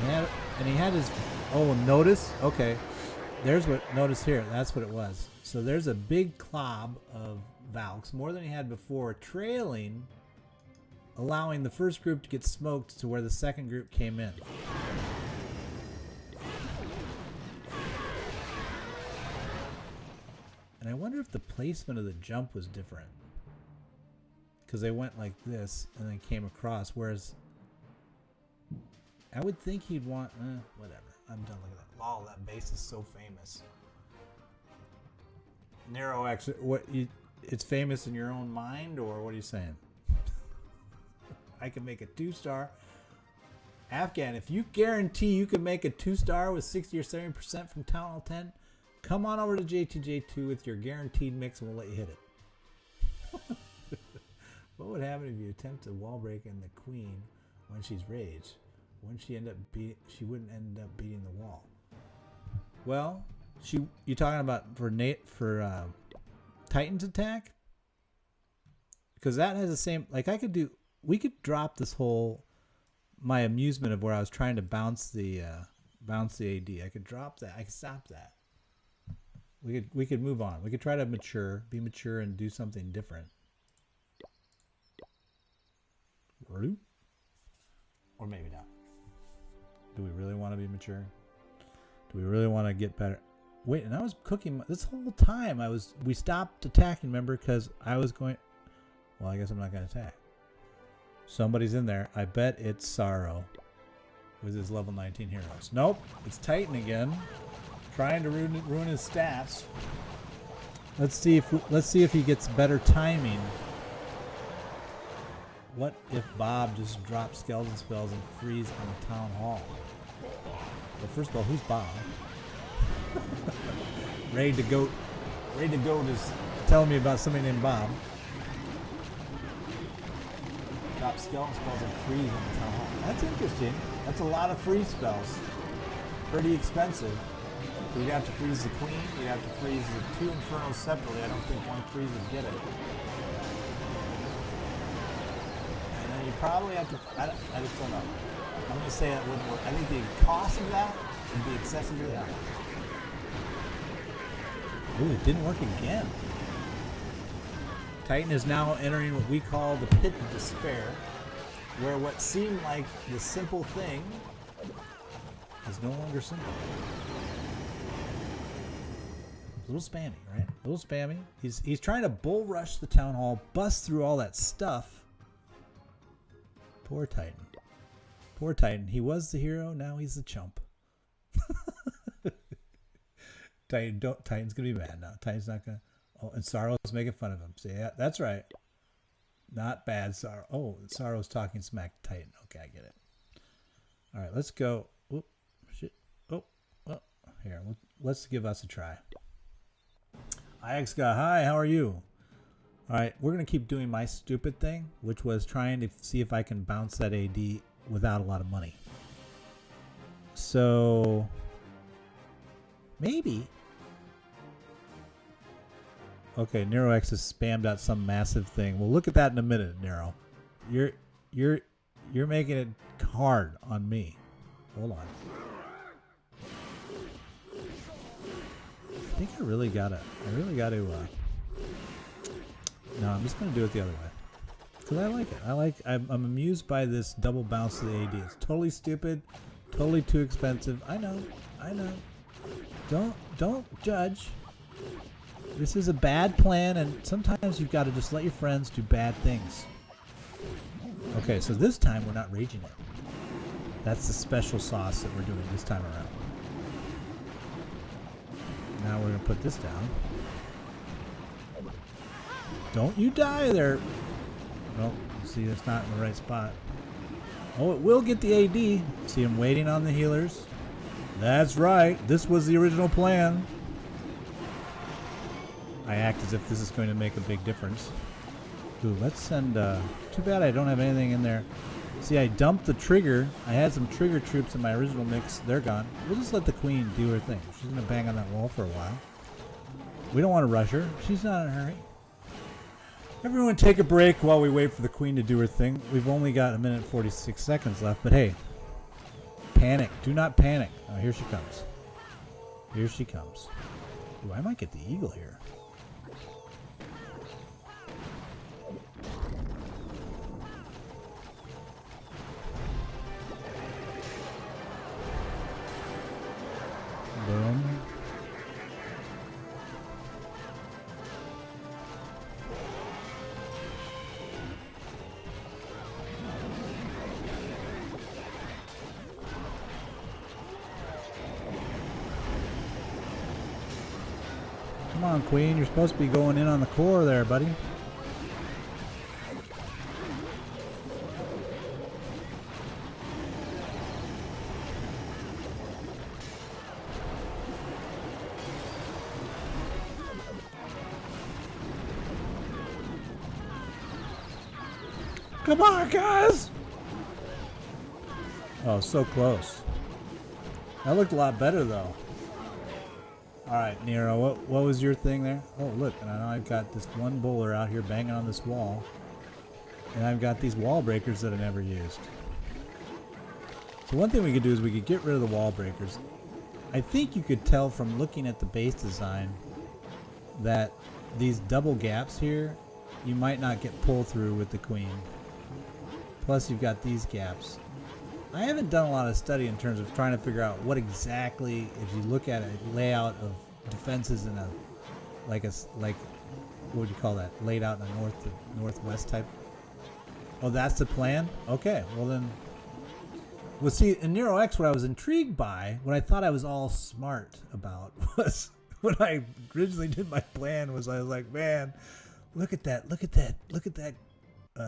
And he had his... Oh, notice? Okay. There's what... Notice here. That's what it was. So there's a big clob of Valks, more than he had before, trailing, allowing the first group to get smoked to where the second group came in. And I wonder if the placement of the jump was different. Because they went like this and then came across, whereas I would think he'd want... whatever. I'm done looking at that. Wow, that base is so famous. Nero, actually, it's famous in your own mind, or what are you saying? I can make a 2-star. Afghan, if you guarantee you can make a 2-star with 60 or 70% from Town Hall 10, come on over to JTJ2 with your guaranteed mix and we'll let you hit it. What would happen if you attempt to wall break in the queen when she's raged? Wouldn't she wouldn't end up beating the wall. Well, you talking about for Titan's attack? Because that has the same, like we could drop this whole, my amusement of where I was trying to bounce the AD. I could drop that. I could stop that. We could move on. We could try to be mature and do something different. Or maybe not. Do we really want to be mature? Do we really want to get better? Wait, and I was cooking this whole time. We stopped attacking, remember, because I was going. Well, I guess I'm not going to attack. Somebody's in there. I bet it's Sorrow with his level 19 heroes. Nope, it's Titan again, trying to ruin his stats. Let's see if he gets better timing. What if Bob just drops skeleton spells and frees on the town hall? Well, first of all, who's Bob? Raid the Goat is telling me about somebody named Bob. Drop skeleton spells and freeze on the town hall. That's interesting. That's a lot of freeze spells. Pretty expensive. You'd have to freeze the queen. You'd have to freeze the 2 infernos separately. I don't think one freeze would get it. You probably have to. I just don't know. I'm going to say that wouldn't work. I think the cost of that would be excessively high. Ooh, it didn't work again. Titan is now entering what we call the pit of despair, where what seemed like the simple thing is no longer simple. A little spammy, right? A little spammy. He's trying to bull rush the town hall, bust through all that stuff. Poor Titan. Poor Titan. He was the hero, now he's the chump. Titan's gonna be mad now. Titan's not gonna. Oh, and Sorrow's making fun of him. See, yeah, that's right. Not bad, Sorrow. Oh, Sorrow's talking smack to Titan. Okay, I get it. All right, let's go. Oop, shit. Oh, well, here. Let's give us a try. IXGA, hi, how are you? All right, we're gonna keep doing my stupid thing, which was trying to see if I can bounce that AD without a lot of money. So maybe. Okay, Nero X has spammed out some massive thing. We'll look at that in a minute, Nero. You're making it hard on me. Hold on. I think I really gotta. No, I'm just gonna do it the other way because I like it. I'm amused by this double bounce to the AD. It's totally stupid, totally too expensive. I know. Don't judge. This is a bad plan, and sometimes you've got to just let your friends do bad things. Okay, so this time we're not raging it. That's the special sauce that we're doing this time around. Now we're going to put this down. Don't you die there. Well, see, that's not in the right spot. Oh, it will get the AD. See him waiting on the healers. That's right. This was the original plan. I act as if this is going to make a big difference. Ooh, let's send... too bad I don't have anything in there. See, I dumped the trigger. I had some trigger troops in my original mix. They're gone. We'll just let the queen do her thing. She's going to bang on that wall for a while. We don't want to rush her. She's not in a hurry. Everyone take a break while we wait for the queen to do her thing. We've only got 1 minute and 46 seconds left, but hey. Panic. Do not panic. Oh, here she comes. Here she comes. Ooh, I might get the eagle here. Boom. Come on, Queen. You're supposed to be going in on the core there, buddy. Come on, guys! Oh, so close. That looked a lot better, though. Alright, Nero, what was your thing there? Oh, look, and I know I've got this one bowler out here banging on this wall. And I've got these wall breakers that I never used. So one thing we could do is we could get rid of the wall breakers. I think you could tell from looking at the base design that these double gaps here, you might not get pulled through with the queen. Plus you've got these gaps. I haven't done a lot of study in terms of trying to figure out what exactly, if you look at a layout of defenses in a, like what would you call that? Laid out in a north to northwest type. Oh, that's the plan? Okay, well then. Well, see, in Nero X, what I was intrigued by, what I thought I was all smart about, was when I originally did my plan, was I was like, man, look at that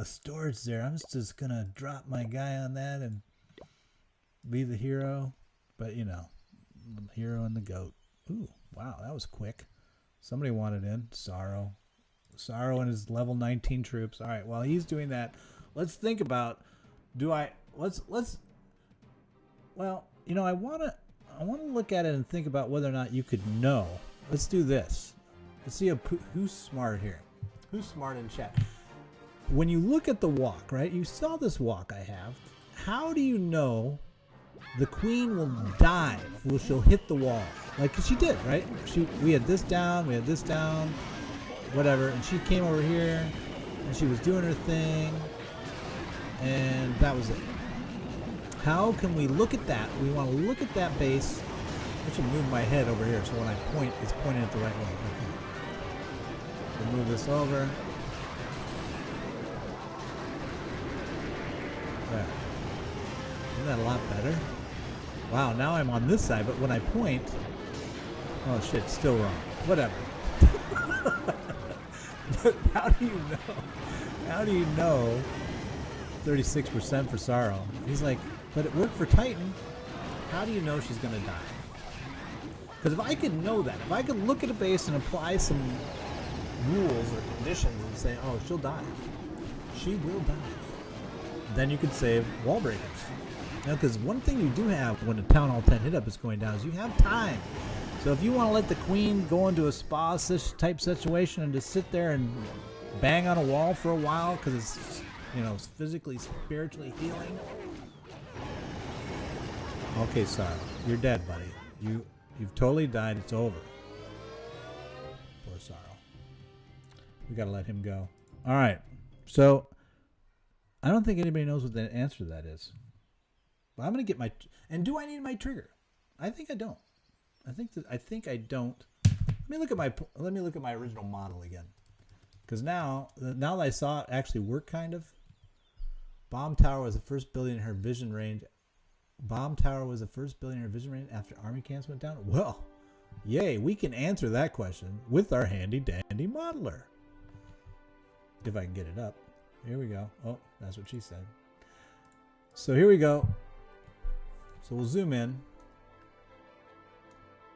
storage there. I'm just gonna drop my guy on that and be the hero, but you know, the hero and the goat. Ooh, wow, that was quick. Somebody wanted in. Sorrow and his level 19 troops. All right, while he's doing that, let's think about, well, you know, I want to look at it and think about whether or not you could know. Let's do this. Let's see who's smart here. Who's smart in chat? When you look at the walk, right? You saw this walk I have. How do you know the queen will dive? Well, she'll hit the wall. Like she did, right? We had this down, we had this down. whatever. And she came over here, and she was doing her thing, and that was it. How can we look at that? We want to look at that base. I should move my head over here so when I point, it's pointing at the right way. Okay. So move this over. There. Isn't that a lot better? Wow, now I'm on this side, but when I point... Oh shit, still wrong. Whatever. But how do you know? How do you know 36% for Sorrow? He's like, but it worked for Titan. How do you know she's going to die? Because if I could know that, if I could look at a base and apply some rules or conditions and say, oh, she'll dive. She will dive. Then you could save wall breakers. Now, because one thing you do have when a Town Hall 10 hit-up is going down is you have time. So if you want to let the queen go into a spa type situation and just sit there and bang on a wall for a while because it's, you know, physically, spiritually healing. Okay, Sorrow, you're dead, buddy. You've totally died. It's over. Poor Sorrow. We gotta let him go. All right. So I don't think anybody knows what the answer to that is. But I'm gonna get my. And do I need my trigger? I think I don't. I think I don't. Let me look at my original model again. Because now that I saw it actually work, kind of. Bomb tower was the first building in her vision range. Bomb tower was the first building in her vision range after army camps went down. Well, yay! We can answer that question with our handy dandy modeler. If I can get it up. Here we go. Oh, that's what she said. So here we go. So we'll zoom in.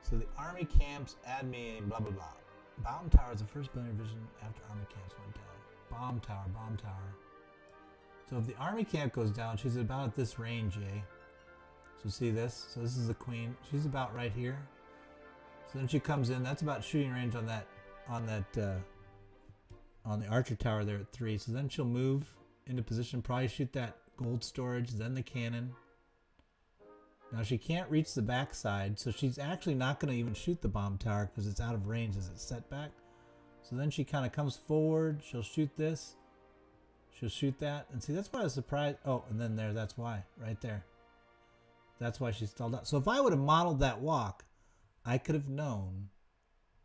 So the army camps add me blah blah blah. Bomb tower is the first building in vision after army camps went down. Bomb tower, bomb tower. So if the army camp goes down, she's about at this range, yay. So see this? So this is the queen. She's about right here. So then she comes in. That's about shooting range on the archer tower there at 3. So then she'll move into position, probably shoot that gold storage, then the cannon. Now she can't reach the backside, so she's actually not going to even shoot the bomb tower because it's out of range as it's set back. So then she kind of comes forward. She'll shoot this. She'll shoot that. And see, that's why I was surprised. Oh, and then there, that's why. Right there. That's why she stalled out. So if I would have modeled that walk, I could have known,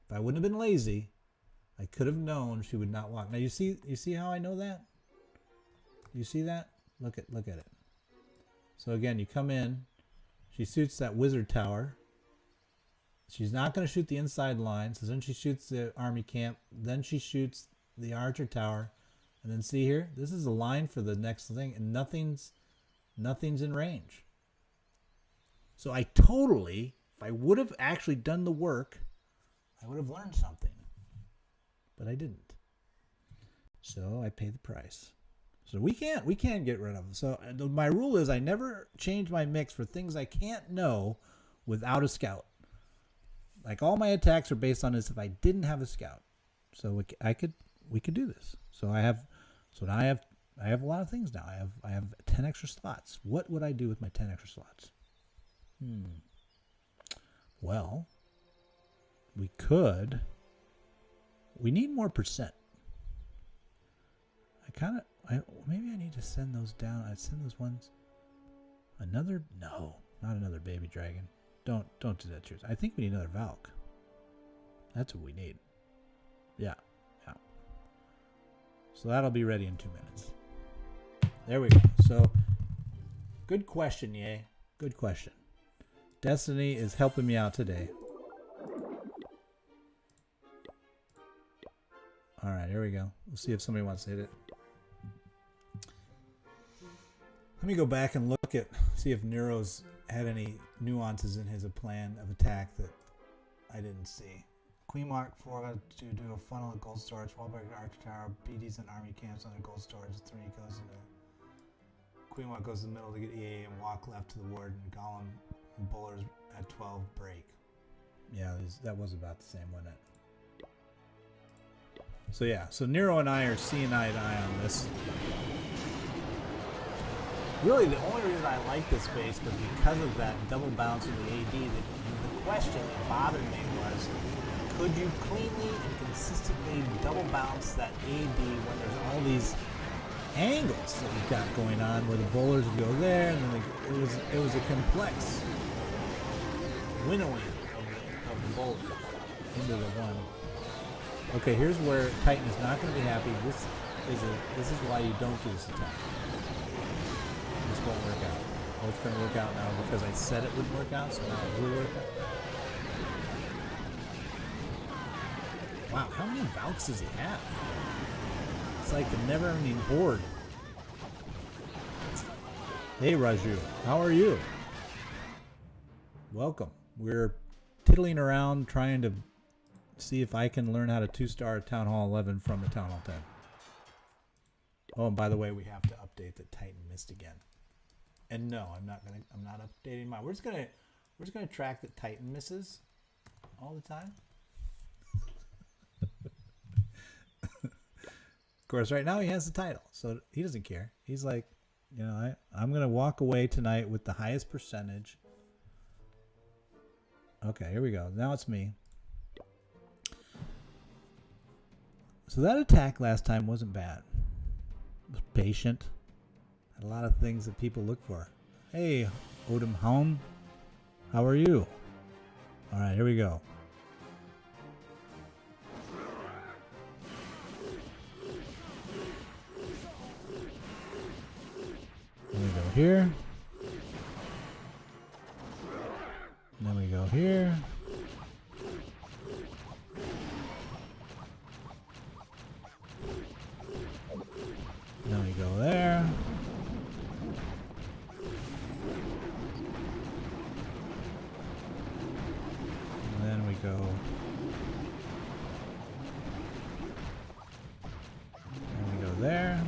if I wouldn't have been lazy, I could have known she would not walk. Now you see how I know that? You see that? Look at it. So again, you come in, she shoots that wizard tower. She's not going to shoot the inside line, so then she shoots the army camp, then she shoots the archer tower, and then see here, this is a line for the next thing, and nothing's in range. So I totally, if I would have actually done the work, I would have learned something. But I didn't. So I pay the price. So we can't get rid of them. So my rule is I never change my mix for things I can't know without a scout. Like all my attacks are based on this if I didn't have a scout. So we could do this. So now I have a lot of things now. I have 10 extra slots. What would I do with my 10 extra slots? Well, we need more percent. Maybe I need to send those down. I'd send those ones. No, not another baby dragon. Don't do that, cheers. I think we need another Valk. That's what we need. Yeah. So that'll be ready in 2 minutes. There we go. So, good question, yay. Good question. Destiny is helping me out today. All right, here we go. We'll see if somebody wants to hit it. Let me go back and see if Nero's had any nuances in his plan of attack that I didn't see. Queen Mark 4 to do a funnel at gold storage, wallbreaker, archer tower, BDs and army camps under gold storage. 3 goes into Queen Mark goes to the middle to get EA and walk left to the ward, and Golem and Bullers at 12 break. Yeah, that was about the same, wasn't it? So yeah, so Nero and I are seeing eye to eye on this. Really, the only reason I like this base was because of that double bounce in the AD. The question that bothered me was, Could you cleanly and consistently double bounce that AD when there's all these angles that you've got going on where the bowlers would go there, and then it was a complex winnowing of the bowler into the one. Okay, here's where Titan is not going to be happy. This is why you don't do this attack. This won't work out. Oh, it's going to work out now because I said it wouldn't work out, so now it will work out. Wow, how many Valks does he have? It's like the never-ending horde. Hey, Raju, how are you? Welcome. We're tiddling around trying to see if I can learn how to 2-star Town Hall 11 from the Town Hall 10. Oh, and by the way, we have to update that Titan missed again. And no, I'm not updating mine. We're just gonna track that Titan misses all the time. Of course, right now he has the title, so he doesn't care. He's like, you know, I'm gonna walk away tonight with the highest percentage. Okay, here we go. Now it's me. So that attack last time wasn't bad. It was patient. Had a lot of things that people look for. Hey, Odom Hound, how are you? All right, here we go. Then we go here. And then we go here. Then we go there. And then we go. And we go there.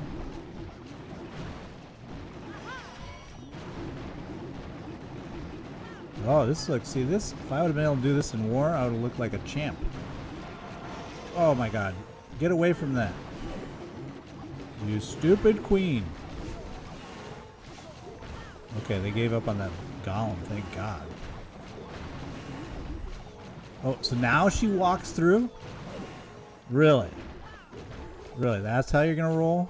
Oh, this looks, see this? If I would have been able to do this in war, I would have looked like a champ. Oh my god. Get away from that. You stupid queen. Okay, they gave up on that golem, thank god. Oh, so now she walks through? Really? Really, that's how you're gonna roll?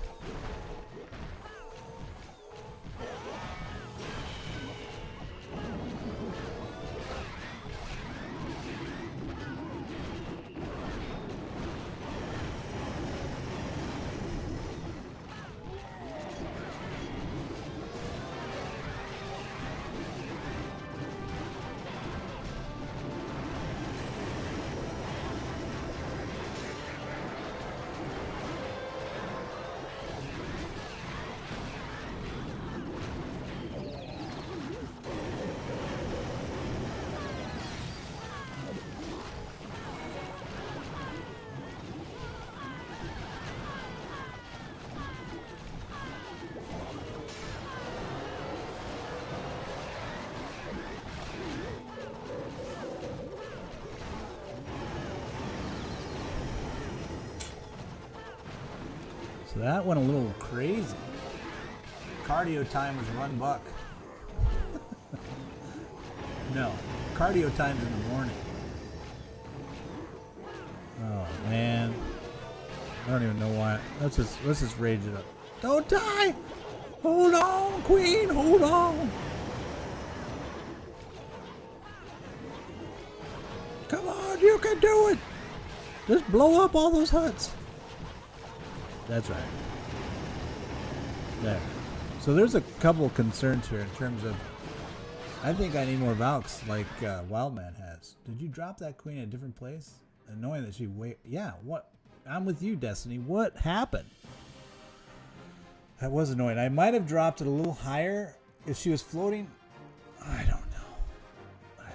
So that went a little crazy. Cardio time was RunBuck. No, cardio time's in the morning. Oh man, I don't even know why. Let's just rage it up. Don't die! Hold on, Queen, hold on. Come on, you can do it. Just blow up all those huts. That's right. There. So there's a couple concerns here in terms of, I think I need more Valks like Wildman has. Did you drop that queen in a different place? And knowing that she yeah, what? I'm with you, Destiny. What happened? That was annoying. I might have dropped it a little higher if she was floating. I don't know. I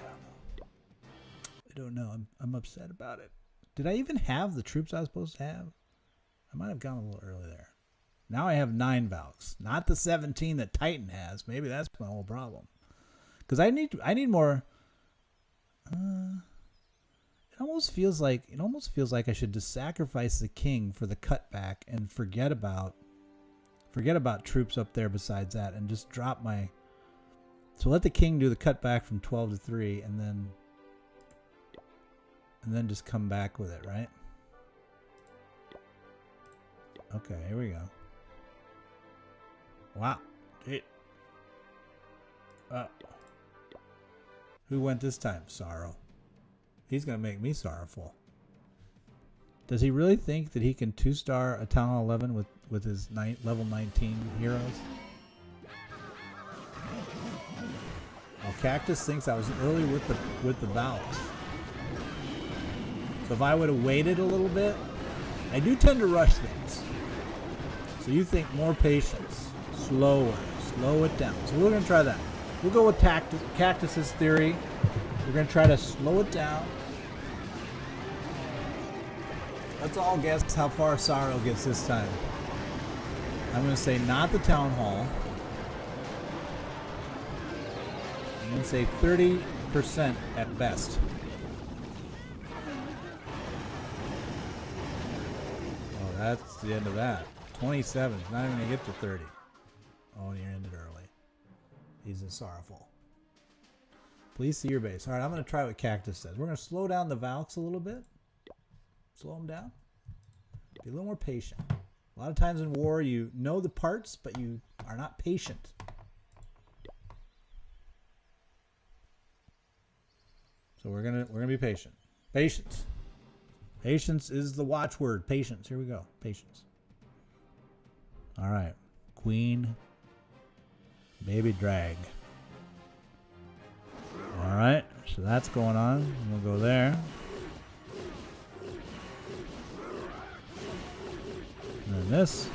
don't know. I'm upset about it. Did I even have the troops I was supposed to have? I might have gone a little early there. Now I have 9 Valks, not the 17 that Titan has. Maybe that's my whole problem. Because I need more. It almost feels like I should just sacrifice the king for the cutback and forget about troops up there besides that, and just drop my. So let the king do the cutback from 12 to 3, and and then just come back with it, right? Okay, here we go. Wow. Who went this time? Sorrow. He's going to make me sorrowful. Does he really think that he can 2-star a Town 11 with his level 19 heroes? Oh, Cactus thinks I was early with the valves. So if I would have waited a little bit, I do tend to rush things. So you think more patience, slower, slow it down. So we're going to try that. We'll go with Cactus's theory. We're going to try to slow it down. Let's all guess how far Sorrow gets this time. I'm going to say not the Town Hall. I'm going to say 30% at best. Oh, that's the end of that. 27. It's not even going to get to 30. Oh, you ended early. He's in sorrowful. Please see your base. All right, I'm going to try what Cactus says. We're going to slow down the Valks a little bit. Slow them down. Be a little more patient. A lot of times in war, you know the parts, but you are not patient. So we're gonna be patient. Patience. Patience is the watchword. Patience. Here we go. Patience. All right. Queen. Baby drag. All right. So that's going on. We'll go there. And then this.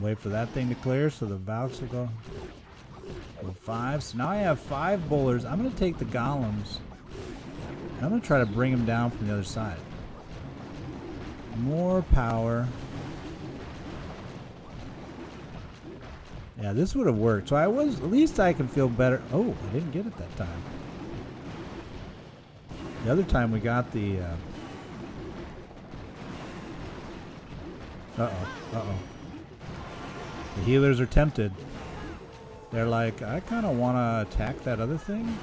Wait for that thing to clear so the Valks will go. 5. So now I have 5 bowlers. I'm going to take the golems. I'm going to try to bring them down from the other side. More power. Yeah, this would have worked. So at least I can feel better. Oh, I didn't get it that time. The other time we got the... Uh-oh. The healers are tempted. They're like, I kind of want to attack that other thing.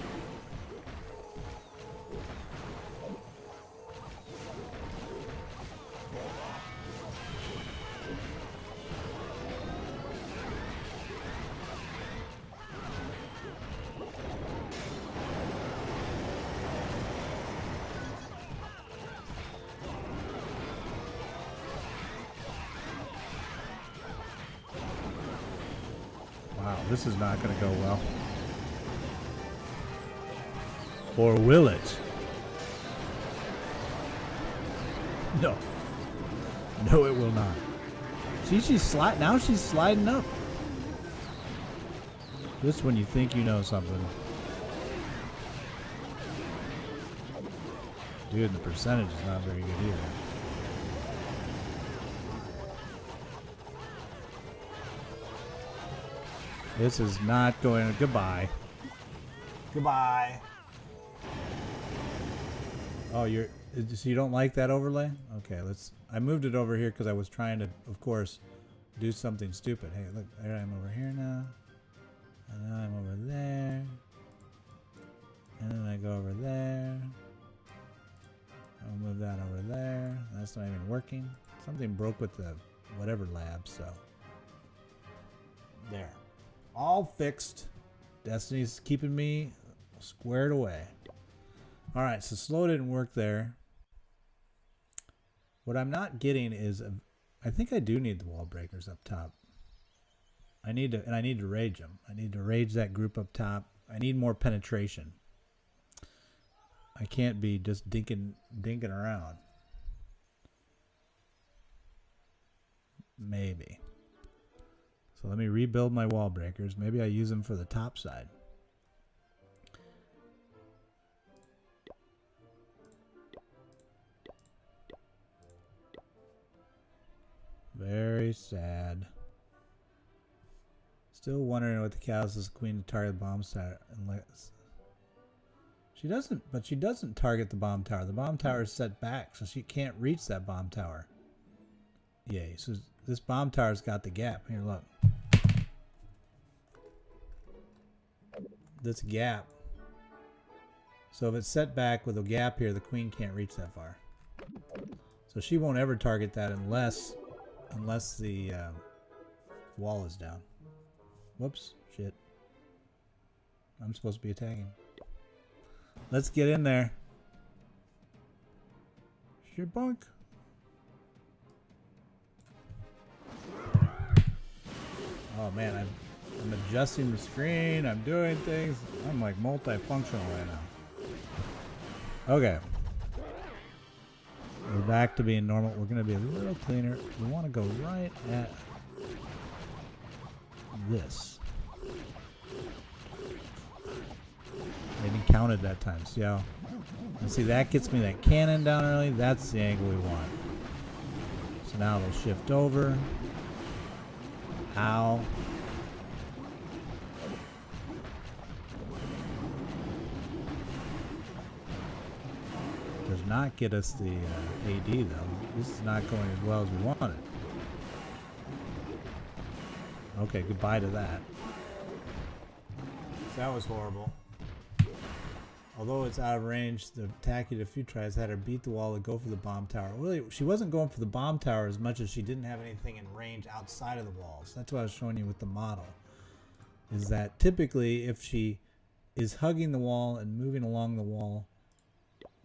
Wow, this is not going to go well. Or will it? No. No, it will not. See, now she's sliding up. Just when you think you know something. Dude, the percentage is not very good either. This is not going. Goodbye. Goodbye. Oh, so you don't like that overlay? Okay, I moved it over here because I was trying to, of course, do something stupid. Hey, look, there I am over here now. And now I'm over there. And then I go over there. I'll move that over there. That's not even working. Something broke with the whatever lab, so. There. All fixed. Destiny's keeping me squared away. All right, so slow didn't work there. What I'm not getting is, I think I do need the wall breakers up top. I need to rage them. I need to rage that group up top. I need more penetration. I can't be just dinking around. Maybe. So let me rebuild my wall breakers. Maybe I use them for the top side. Very sad. Still wondering what the cows is queen to target the bomb tower. She doesn't target the bomb tower. The bomb tower is set back, so she can't reach that bomb tower. Yay. So this bomb tower's got the gap. Here, look. This gap So if it's set back with a gap here, the queen can't reach that far. So she won't ever target that unless the wall is down. Whoops, shit. I'm supposed to be attacking. Let's get in there. Shit bunk. Oh man, I'm adjusting the screen. I'm doing things. I'm like multifunctional right now. Okay. We're back to being normal. We're going to be a little cleaner. We want to go right at this. I didn't count it that time. See how? And see, that gets me that cannon down early. That's the angle we want. So now it'll shift over. Ow. Does not get us the AD though. This is not going as well as we wanted. Okay, goodbye to that. That was horrible. Although it's out of range, the Tacky a few tries had her beat the wall to go for the bomb tower. Really, she wasn't going for the bomb tower as much as she didn't have anything in range outside of the walls. That's what I was showing you with the model. Is that typically if she is hugging the wall and moving along the wall,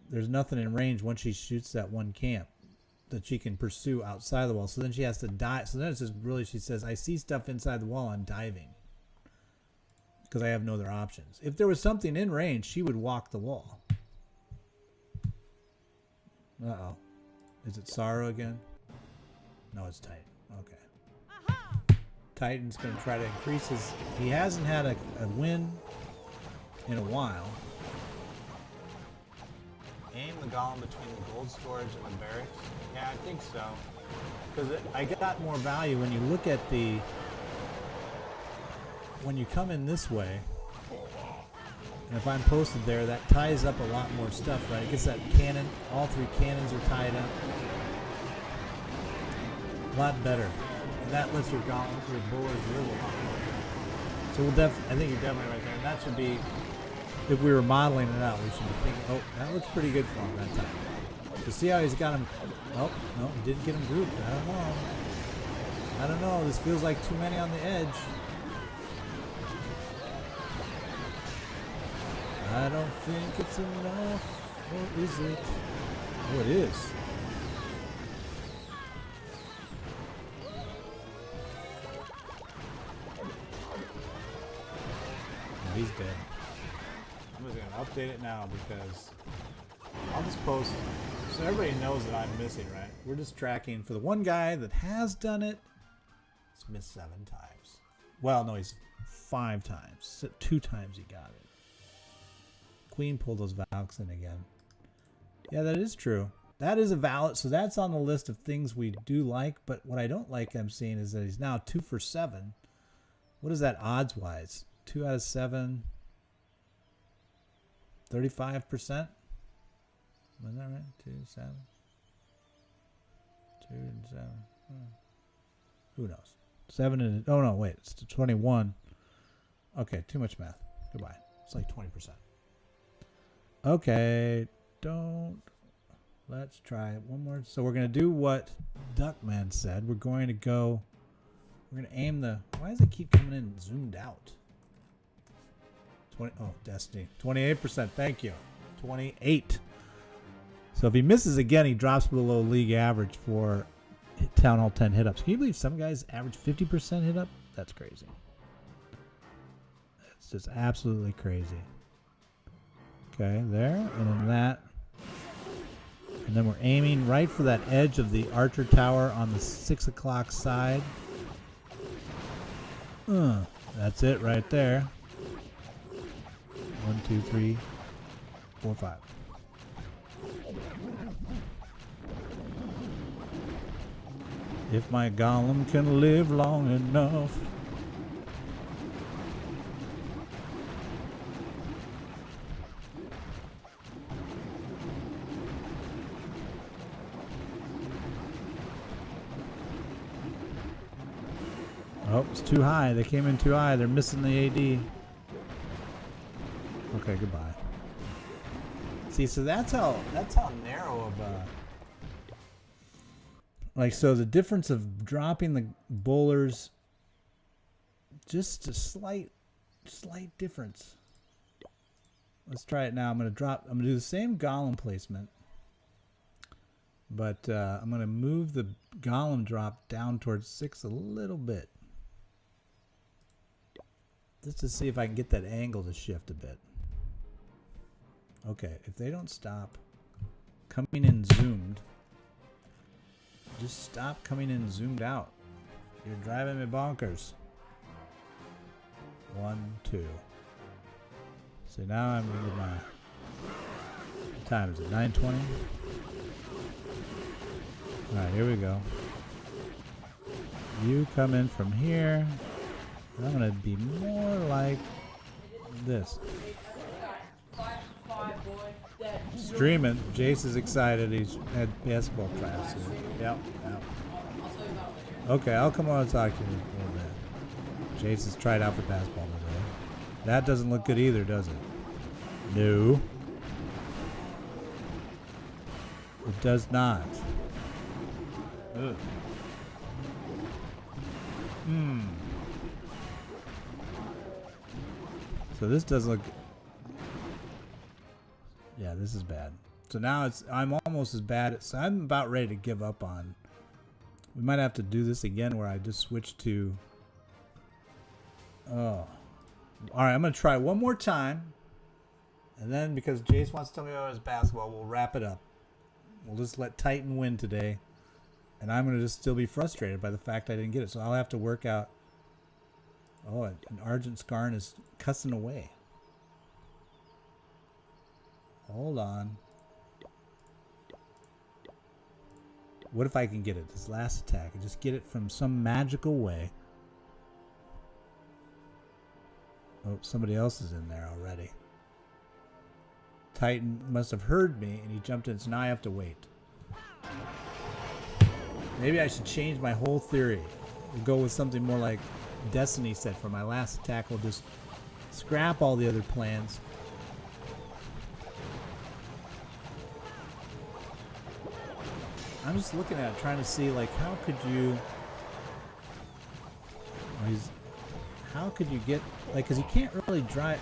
there's nothing in range once she shoots that one camp that she can pursue outside of the wall. So then she has to dive. So then it's just really, she says, I see stuff inside the wall, I'm diving. Because I have no other options. If there was something in range, she would walk the wall. Uh-oh. Is it Sorrow again? No, it's Titan. Okay. Titan's going to try to increase his... He hasn't had a win in a while. Aim the golem between the gold storage and the barracks? Yeah, I think so. Because I got more value when you look at the... When you come in this way, and if I'm posted there, that ties up a lot more stuff, right? It gets that cannon, all three cannons are tied up. A lot better. And that lets your golem, your bullets live a lot more. So we'll I think you're definitely right there. And that should be, if we were modeling it out, we should be thinking, oh, that looks pretty good for him that time. To see how he's got him, oh, no, he didn't get him grouped. I don't know. This feels like too many on the edge. I don't think it's enough, or is it? Oh, it is. Oh, he's dead. I'm just going to update it now because I'll just post so everybody knows that I'm missing, right? We're just tracking for the one guy that has done it. He's missed 7 times. Well, no, he's 5 times. 2 times he got it. Queen pulled those Valks in again. Yeah, that is true. That is a valid. So that's on the list of things we do like. But what I don't like I'm seeing is that he's now 2 for 7. What is that odds wise? 2 out of 7. 35%. Wasn't that right? 2, 7. 2 and 7. Who knows? 7 and oh no, wait, it's 21. Okay, too much math. Goodbye. It's like 20%. Okay, let's try it one more. So we're going to do what Duckman said. We're going to aim the, why does it keep coming in zoomed out? 20, oh, Destiny. 28%, thank you. 28. So if he misses again, he drops below league average for Town Hall 10 hit ups. Can you believe some guys average 50% hit up? That's crazy. It's just absolutely crazy. Okay, there, and then that. And then we're aiming right for that edge of the archer tower on the 6 o'clock side. That's it right there. 1, 2, 3, 4, 5. If my golem can live long enough. Oh, it's too high. They came in too high. They're missing the AD. Okay, goodbye. See, so that's how narrow of a... Like, so the difference of dropping the bowlers, just a slight difference. Let's try it now. I'm going to do the same golem placement, but I'm going to move the golem drop down towards 6 a little bit. Just to see if I can get that angle to shift a bit. Okay, if they don't stop coming in zoomed, just stop coming in zoomed out. You're driving me bonkers. 1, 2. So now I'm into my... What time is it? 9:20? Alright, here we go. You come in from here. I'm going to be more like this. Streaming. Jace is excited. He's had basketball class. Yep. Okay, I'll come on and talk to you a little bit. Jace has tried out for basketball today. That doesn't look good either, does it? No. It does not. Ugh. So this does look... Yeah, this is bad. So now I'm almost as bad. So I'm about ready to give up on... We might have to do this again where I just switch to... Oh. Alright, I'm going to try one more time. And then, because Jace wants to tell me about his basketball, we'll wrap it up. We'll just let Titan win today. And I'm going to just still be frustrated by the fact I didn't get it. So I'll have to work out... Oh, an Argent Scarn is cussing away. Hold on. What if I can get it? This last attack. I just get it from some magical way. Oh, somebody else is in there already. Titan must have heard me and he jumped in, so now I have to wait. Maybe I should change my whole theory. We'll go with something more like Destiny said for my last attack. We'll just scrap all the other plans. I'm just looking at it, trying to see, like, how could you... How could you get... Like, because you can't really drive...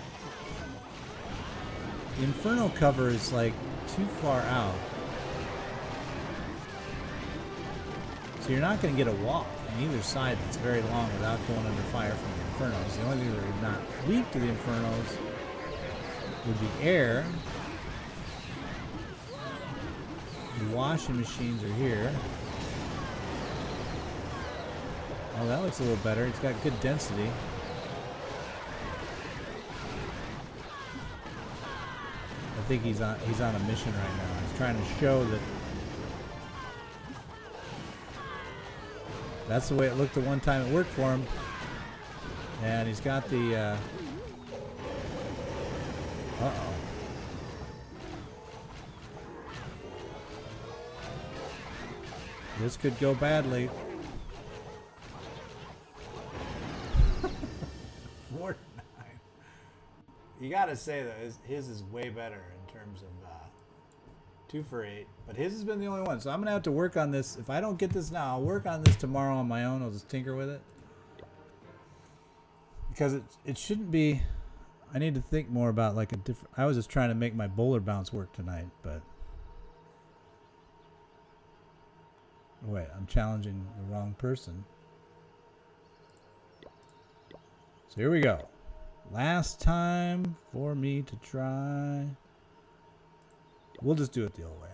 The Inferno cover is, like, too far out. So you're not going to get a walk on either side that's very long without going under fire from the Infernos. The only thing that are not weak to the Infernos would be air. The washing machines are here. Oh, that looks a little better. It's got good density. I think he's on a mission right now. He's trying to show that that's the way it looked the one time it worked for him. And he's got the uh-oh. This could go badly. 4-9. You gotta say though, his is way better in terms of 2 for 8. But his has been the only one, so I'm gonna have to work on this. If I don't get this now, I'll work on this tomorrow on my own. I'll just tinker with it because it shouldn't be. I need to think more about like a different. I was just trying to make my bowler bounce work tonight, but. Wait, I'm challenging the wrong person. So here we go. Last time for me to try. We'll just do it the old way.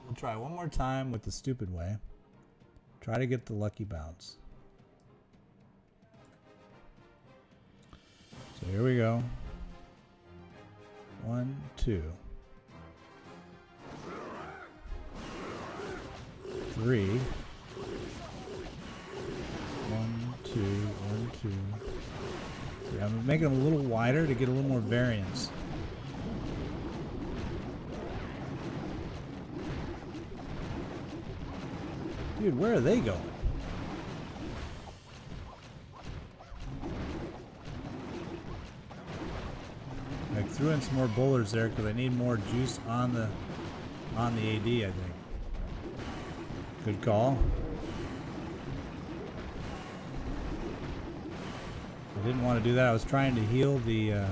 We'll try one more time with the stupid way. Try to get the lucky bounce. So here we go. 1, 2. 3. 1, 2, 1, 2. 3. I'm making them a little wider to get a little more variance. Dude, where are they going? Like threw in some more bowlers there because I need more juice on the AD, I think. Good call. I didn't want to do that. I was trying to heal the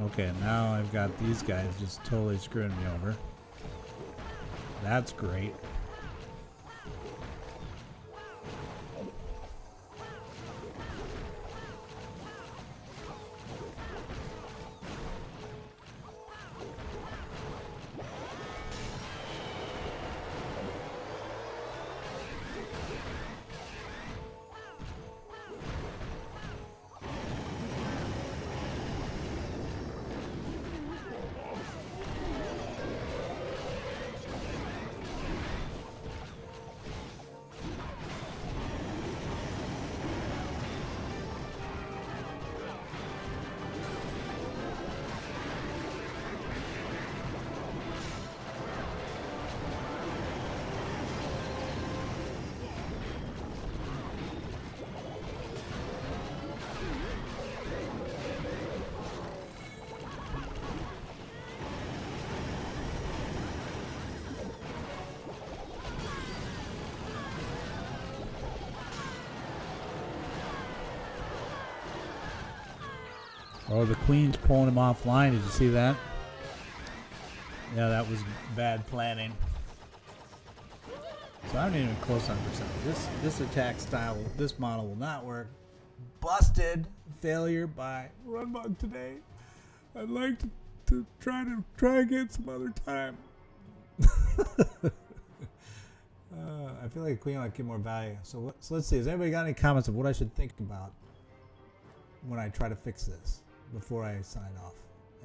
okay, now I've got these guys just totally screwing me over. That's great. Oh, the queen's pulling him offline. Did you see that? Yeah, that was bad planning. So I'm not even close on percent. This attack style, this model will not work. Busted. Failure by RunBuck today. I'd like to try again some other time. I feel like a queen might get more value. So let's see. Has anybody got any comments of what I should think about when I try to fix this before I sign off?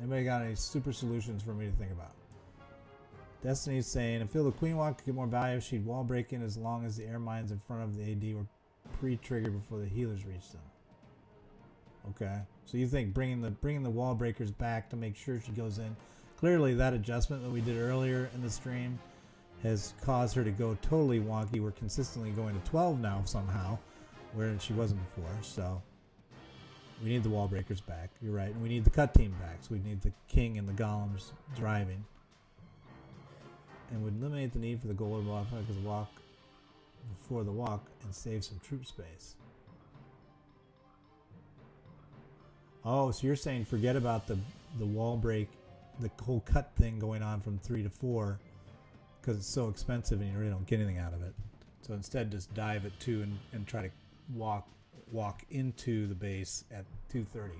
Anybody got any super solutions for me to think about? Destiny's saying, I feel the queen walk could get more value if she'd wall break in as long as the air mines in front of the AD were pre-triggered before the healers reached them. Okay, so you think bringing the wall breakers back to make sure she goes in. Clearly that adjustment that we did earlier in the stream has caused her to go totally wonky. We're consistently going to 12 now somehow, where she wasn't before. So we need the wall breakers back. You're right, and we need the cut team back. So we need the king and the golems driving, and would eliminate the need for the golem motherfuckers to walk before the walk and save some troop space. Oh, so you're saying forget about the wall break, the whole cut thing going on from 3 to 4 because it's so expensive and you really don't get anything out of it. So instead just dive at 2 and try to walk into the base at 2:30.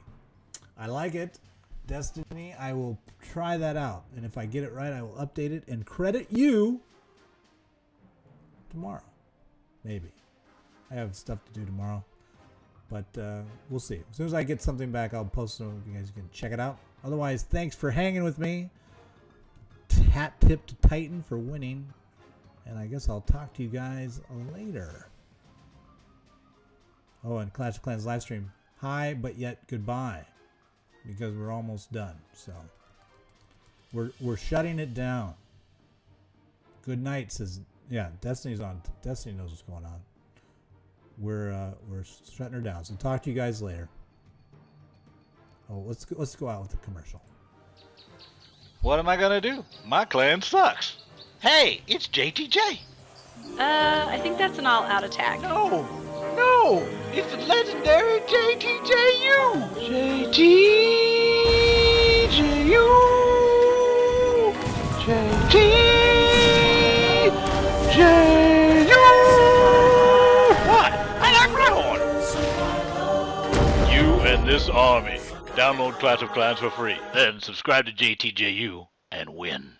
I like it. Destiny, I will try that out. And if I get it right, I will update it and credit you tomorrow. Maybe. I have stuff to do tomorrow. But we'll see. As soon as I get something back, I'll post it so you guys can check it out. Otherwise, thanks for hanging with me. Hat tip to Titan for winning. And I guess I'll talk to you guys later. Oh, and Clash of Clans live stream. Hi, but yet goodbye. Because we're almost done. So we're shutting it down. Good night, says, yeah, Destiny's on. Destiny knows what's going on. We're shutting her down. So talk to you guys later. Oh, let's go out with the commercial. What am I gonna do? My clan sucks. Hey, it's JTJ. I think that's an all-out attack. No, it's the legendary JTJU. JTJU. JTJU. What? I like my horn. You and this army. Download Clash of Clans for free. Then subscribe to JTJU and win.